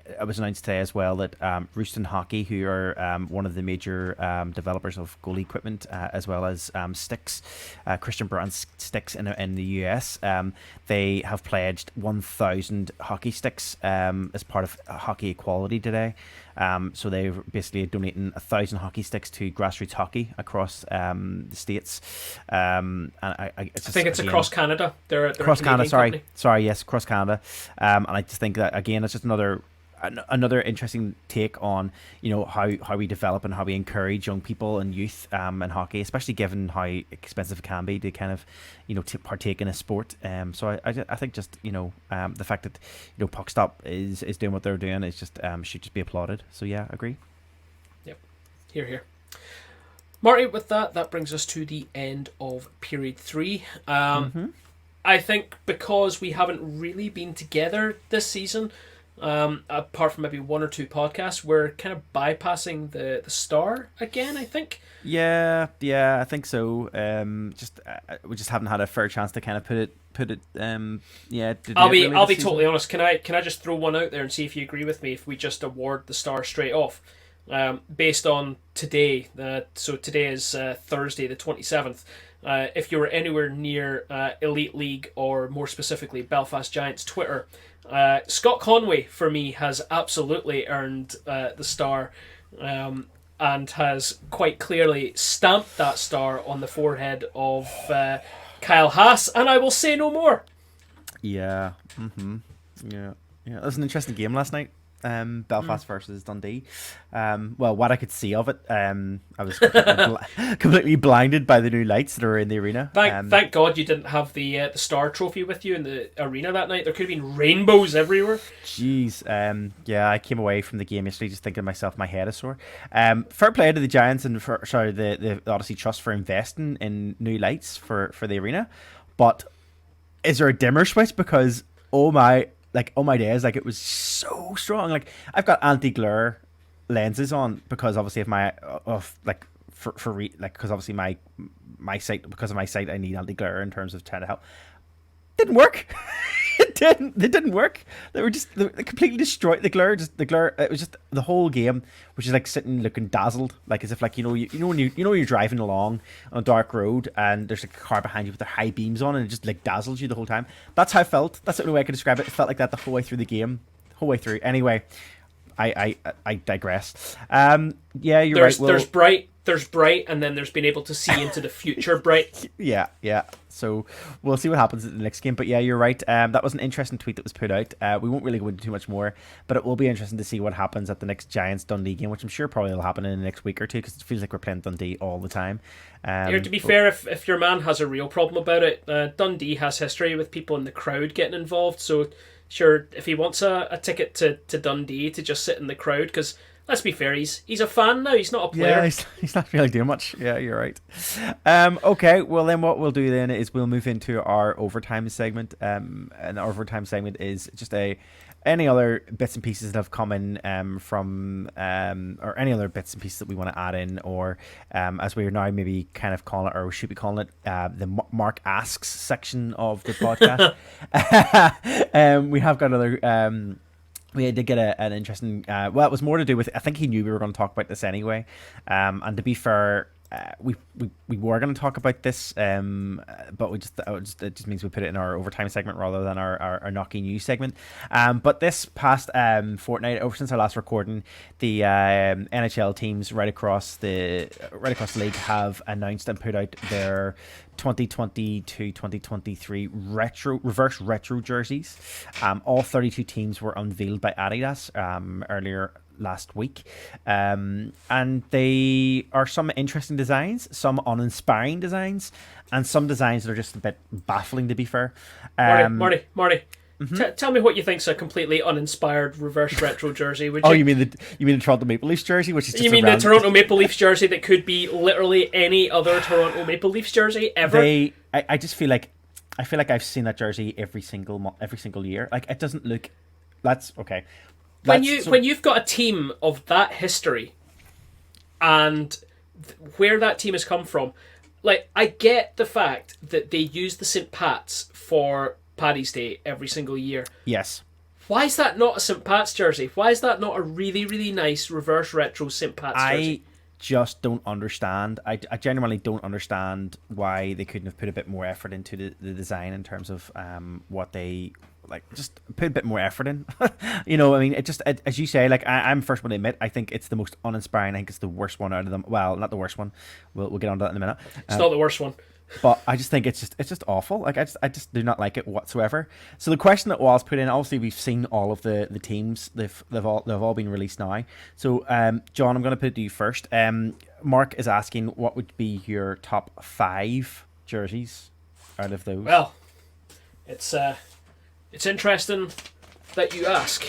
It was announced today as well that Rooston Hockey, who are one of the major developers of goalie equipment as well as sticks, Christian Brand sticks in the US, they have pledged 1,000 hockey sticks as part of Hockey Equality today. So they're basically donating 1,000 hockey sticks to grassroots hockey across the states. And I think it's across Canada. They're across Canada. Company. Sorry, yes, across Canada. And I just think that again, it's just another interesting take on how we develop and how we encourage young people and youth in hockey, especially given how expensive it can be to kind of to partake in a sport. So I think just the fact that Puck Stop is doing what they're doing is just should just be applauded. So yeah, agree. Yep, here. Marty, with that brings us to the end of period 3. I think because we haven't really been together this season, apart from maybe one or two podcasts, we're kind of bypassing the star again, I think. Yeah, I think so. We just haven't had a fair chance to kind of put it. I'll be totally honest. Can I just throw one out there and see if you agree with me if we just award the star straight off, based on today. So today is Thursday the 27th. If you were anywhere near Elite League, or more specifically Belfast Giants Twitter, Scott Conway for me has absolutely earned the star, and has quite clearly stamped that star on the forehead of Kyle Haas, and I will say no more. Yeah. Yeah. Yeah, it was an interesting game last night. Belfast versus Dundee. Well, what I could see of it, I was completely blinded by the new lights that are in the arena. Thank God you didn't have the Star Trophy with you in the arena that night. There could have been rainbows everywhere. Jeez, yeah, I came away from the game yesterday just thinking to myself, my head is sore. Fair play to the Giants and the Odyssey Trust for investing in new lights for the arena, but is there a dimmer switch? Because oh my days, like it was so strong. Like I've got anti-glare lenses on because obviously of my because obviously my sight, because of my sight I need anti-glare in terms of trying to help. Didn't work. They didn't work. They completely destroyed the glare. The glare. It was just the whole game, which is like sitting looking dazzled, like as if like you know when you're driving along on a dark road and there's like a car behind you with their high beams on and it just like dazzles you the whole time. That's how I felt. That's the only way I could describe it. It felt like that the whole way through the game, whole way through. Anyway, I digress. Yeah, you're right. There's bright, and then there's being able to see into the future bright. Yeah. So we'll see what happens at the next game. But yeah, you're right. That was an interesting tweet that was put out. We won't really go into too much more, but it will be interesting to see what happens at the next Giants Dundee game, which I'm sure probably will happen in the next week or two because it feels like we're playing Dundee all the time. Here, to be fair, if your man has a real problem about it, Dundee has history with people in the crowd getting involved. So sure, if he wants a ticket to Dundee to just sit in the crowd, because let's be fair, he's a fan now. He's not a player. Yeah, he's not really doing much. Yeah, you're right. Okay, well then what we'll do then is we'll move into our overtime segment. And the overtime segment is just any other bits and pieces that have come in from or any other bits and pieces that we want to add in, or as we are now maybe kind of calling it, or should be calling it the Mark Asks section of the podcast. We have got another. We did get an interesting. Well, it was more to do with. I think he knew we were going to talk about this anyway. And to be fair, we were going to talk about this, but it just means we put it in our overtime segment rather than our Knocky News segment. But this past fortnight, over since our last recording, the NHL teams right across the league have announced and put out their 2020-2023 reverse retro jerseys. All 32 teams were unveiled by Adidas earlier last week, and they are some interesting designs, some uninspiring designs, and some designs that are just a bit baffling, to be fair. Marty, mm-hmm. Tell me what you think's a completely uninspired reverse retro jersey. Would you? Oh, you mean the Toronto Maple Leafs jersey, which is just the Toronto Maple Leafs jersey that could be literally any other Toronto Maple Leafs jersey ever? I just feel like I've seen that jersey every single year. Like it doesn't look. That's okay. When you've got a team of that history and where that team has come from, like I get the fact that they use the St. Pat's for Paddy's Day every single year. Yes. Why is that not a St. Pat's jersey? Why is that not a really, really nice reverse retro St. Pat's jersey? I just don't understand. I genuinely don't understand why they couldn't have put a bit more effort into the design in terms of what they like. Just put a bit more effort in. You know, I mean, as you say, like I'm first one to admit, I think it's the most uninspiring. I think it's the worst one out of them. Well, not the worst one. We'll get on to that in a minute. It's not the worst one. But I just think it's just awful. Like I just do not like it whatsoever. So the question that was put in, obviously we've seen all of the teams. They've all been released now. So John, I'm going to put it to you first. Mark is asking what would be your top 5 jerseys out of those. Well, it's interesting that you ask.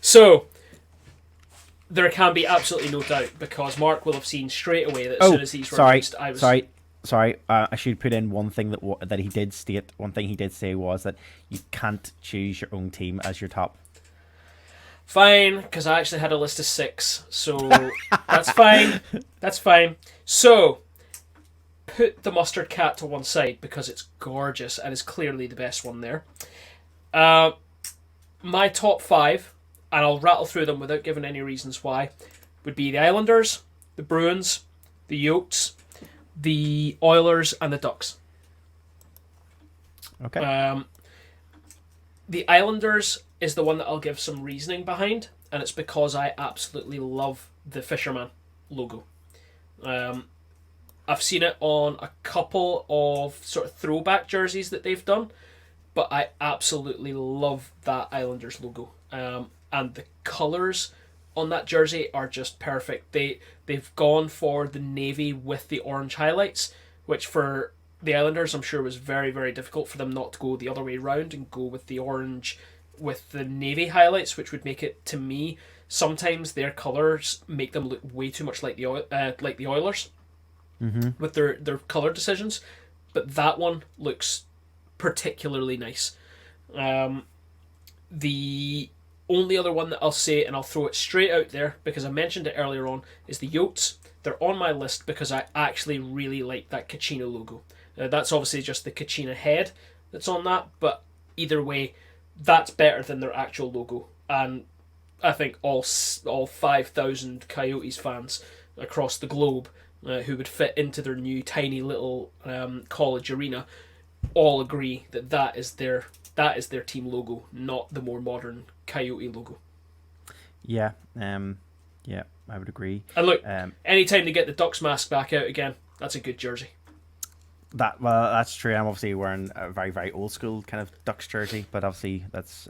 So there can be absolutely no doubt because Mark will have seen straight away that as soon as these were released, I was sorry. I should put in one thing that he did state. One thing he did say was that you can't choose your own team as your top. Fine, because I actually had a list of 6, so that's fine. That's fine. So put the mustard cat to one side because it's gorgeous and is clearly the best one there. My top 5. And I'll rattle through them without giving any reasons why, would be the Islanders, the Bruins, the Yotes, the Oilers, and the Ducks. Okay. The Islanders is the one that I'll give some reasoning behind, and it's because I absolutely love the Fisherman logo. I've seen it on a couple of sort of throwback jerseys that they've done, but I absolutely love that Islanders logo. And the colours on that jersey are just perfect. They've gone for the navy with the orange highlights, which for the Islanders I'm sure was very, very difficult for them not to go the other way around and go with the orange with the navy highlights, which would make it, to me, sometimes their colours make them look way too much like the Oilers with their colour decisions. But that one looks particularly nice. The only other one that I'll say, and I'll throw it straight out there because I mentioned it earlier on, is the Yotes. They're on my list because I actually really like that Kachina logo. That's obviously just the Kachina head that's on that, but either way, that's better than their actual logo. And I think all 5,000 Coyotes fans across the globe who would fit into their new tiny little college arena all agree that that is their team logo, not the more modern Coyote logo. Yeah, yeah, I would agree. And look, anytime they get the Ducks mask back out again, that's a good jersey. That's true. I'm obviously wearing a very, very old school kind of Ducks jersey, but obviously that's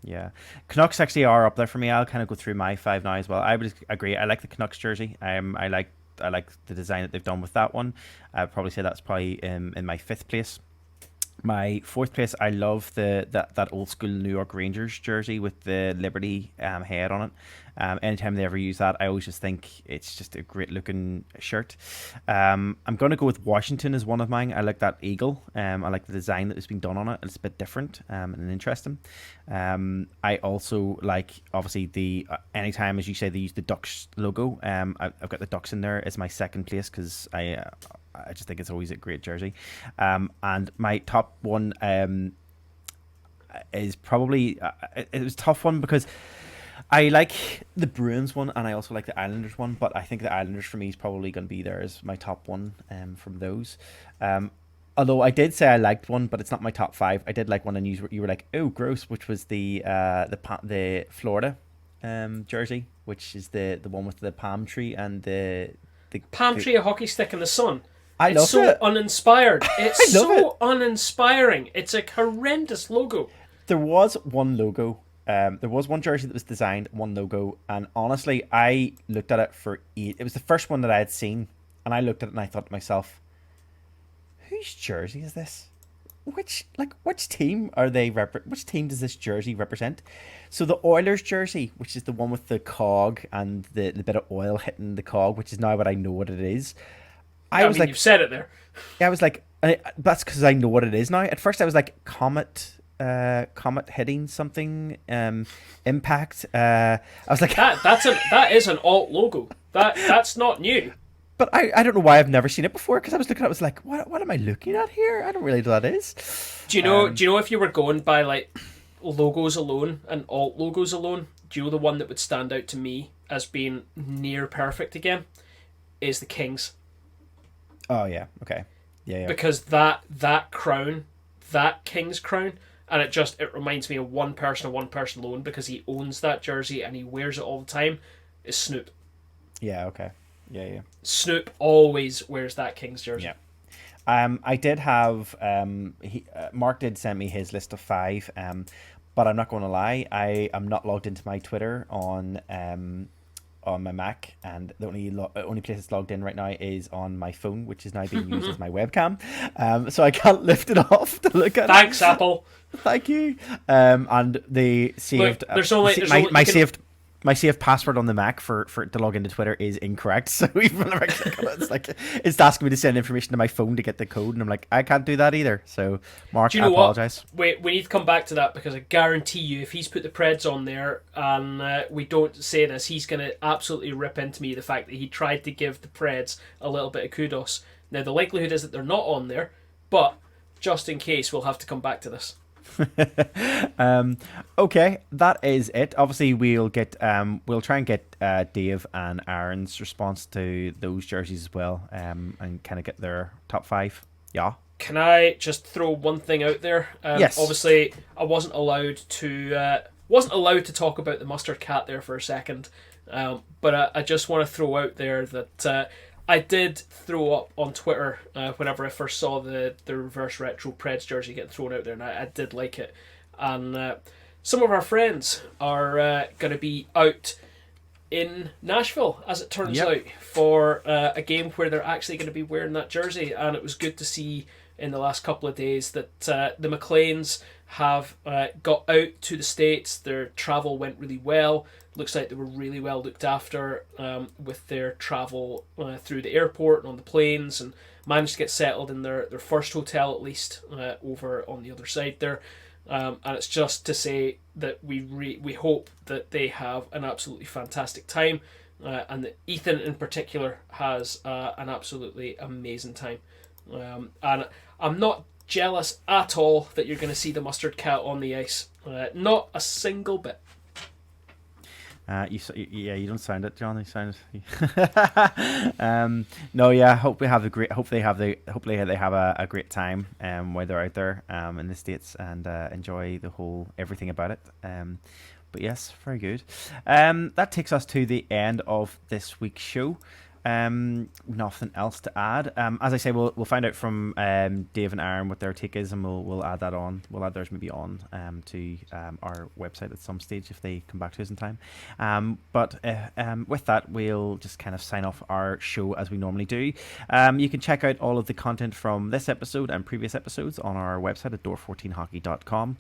yeah. Canucks actually are up there for me. I'll kind of go through my 5 now as well. I would agree. I like the Canucks jersey. I like the design that they've done with that one. I'd probably say that's probably in my 5th place. My 4th place, I love that old school New York Rangers jersey with the Liberty head on it. Anytime they ever use that, I always just think it's just a great looking shirt. I'm going to go with Washington as one of mine. I like that eagle. I like the design that has been done on it. It's a bit different and interesting. I also like, obviously, the anytime, as you say, they use the Ducks logo. I've got the Ducks in there as my 2nd place because I just think it's always a great jersey. And my top one is probably it was a tough one because I like the Bruins one and I also like the Islanders one, but I think the Islanders for me is probably going to be there as my top one from those. Although I did say I liked one, but it's not my top 5. I did like one, and you were like, "Oh, gross," which was the Florida jersey, which is the one with the palm tree and the palm tree, a hockey stick in the sun. It's so uninspired. It's so uninspiring. It's a horrendous logo. There was one logo. There was one jersey that was designed, one logo, and honestly, I looked at it for it was the first one that I had seen, and I looked at it and I thought to myself, whose jersey is this? Which team are they which team does this jersey represent? So the Oilers jersey, which is the one with the cog and the bit of oil hitting the cog, which is now what I know what it is. I was like, you've said it there. Yeah, I was like, that's because I know what it is now. At first, I was like, comet hitting something, impact. I was like, that is an alt logo. That's not new. But I don't know why I've never seen it before, because I was looking at it, I was like, what am I looking at here? I don't really know what that is. Do you know if you were going by like logos alone and alt logos alone, do you know the one that would stand out to me as being near perfect again is the Kings? Oh yeah, okay. Yeah. Because that crown, that King's crown, and it reminds me of one person alone because he owns that jersey and he wears it all the time, is Snoop. Yeah, okay. Yeah. Snoop always wears that King's jersey. Yeah. I did have Mark did send me his list of 5, but I'm not going to lie, I am not logged into my Twitter on my Mac, and the only place it's logged in right now is on my phone, which is now being used as my webcam. So I can't lift it off to look at. Thanks, Apple. Thank you. And they saved. Look, my saved password on the Mac for to log into Twitter is incorrect. So even whenever I click on it, it's asking me to send information to my phone to get the code, and I'm like, I can't do that either. So Mark, I apologize. Wait, we need to come back to that because I guarantee you, if he's put the Preds on there and we don't say this, he's going to absolutely rip into me the fact that he tried to give the Preds a little bit of kudos. Now the likelihood is that they're not on there, but just in case, we'll have to come back to this. Okay, that is it. Obviously, we'll try and get Dave and Aaron's response to those jerseys as well, and kind of get their top 5. Yeah. Can I just throw one thing out there? Yes. Obviously, I wasn't allowed to talk about the mustard cat there for a second, but I just want to throw out there that I did throw up on Twitter whenever I first saw the reverse retro Preds jersey getting thrown out there, and I did like it. And some of our friends are going to be out in Nashville, as it turns out, for a game where they're actually going to be wearing that jersey. And it was good to see in the last couple of days that the McLeans have got out to the States. Their travel went really well. Looks like they were really well looked after with their travel through the airport and on the planes, and managed to get settled in their first hotel, at least, over on the other side there. And it's just to say that we hope that they have an absolutely fantastic time, and that Ethan in particular has an absolutely amazing time. And I'm not jealous at all that you're going to see the Mustard Cat on the ice. Not a single bit. You don't sound it, John. You sound it. No, yeah. Hopefully they have a great time while they're out there in the States, and enjoy everything about it. But yes, very good. That takes us to the end of this week's show. Nothing else to add. As I say, we'll find out from Dave and Aaron what their take is, and we'll add that on. We'll add theirs maybe on to our website at some stage if they come back to us in time. But with that, we'll just kind of sign off our show as we normally do. You can check out all of the content from this episode and previous episodes on our website at door14hockey.com.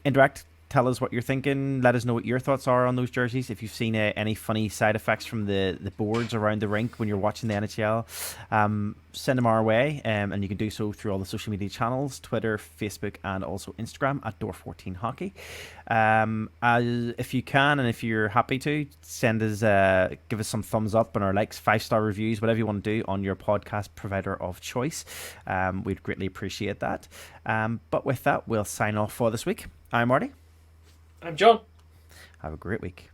Interact. Tell us what you're thinking. Let us know what your thoughts are on those jerseys. If you've seen any funny side effects from the boards around the rink when you're watching the NHL, send them our way. And you can do so through all the social media channels, Twitter, Facebook, and also Instagram at Door14Hockey. If you can, and if you're happy to, send us, give us some thumbs up on our likes, 5-star reviews, whatever you want to do on your podcast provider of choice. We'd greatly appreciate that. But with that, we'll sign off for this week. I'm Marty. I'm John. Have a great week.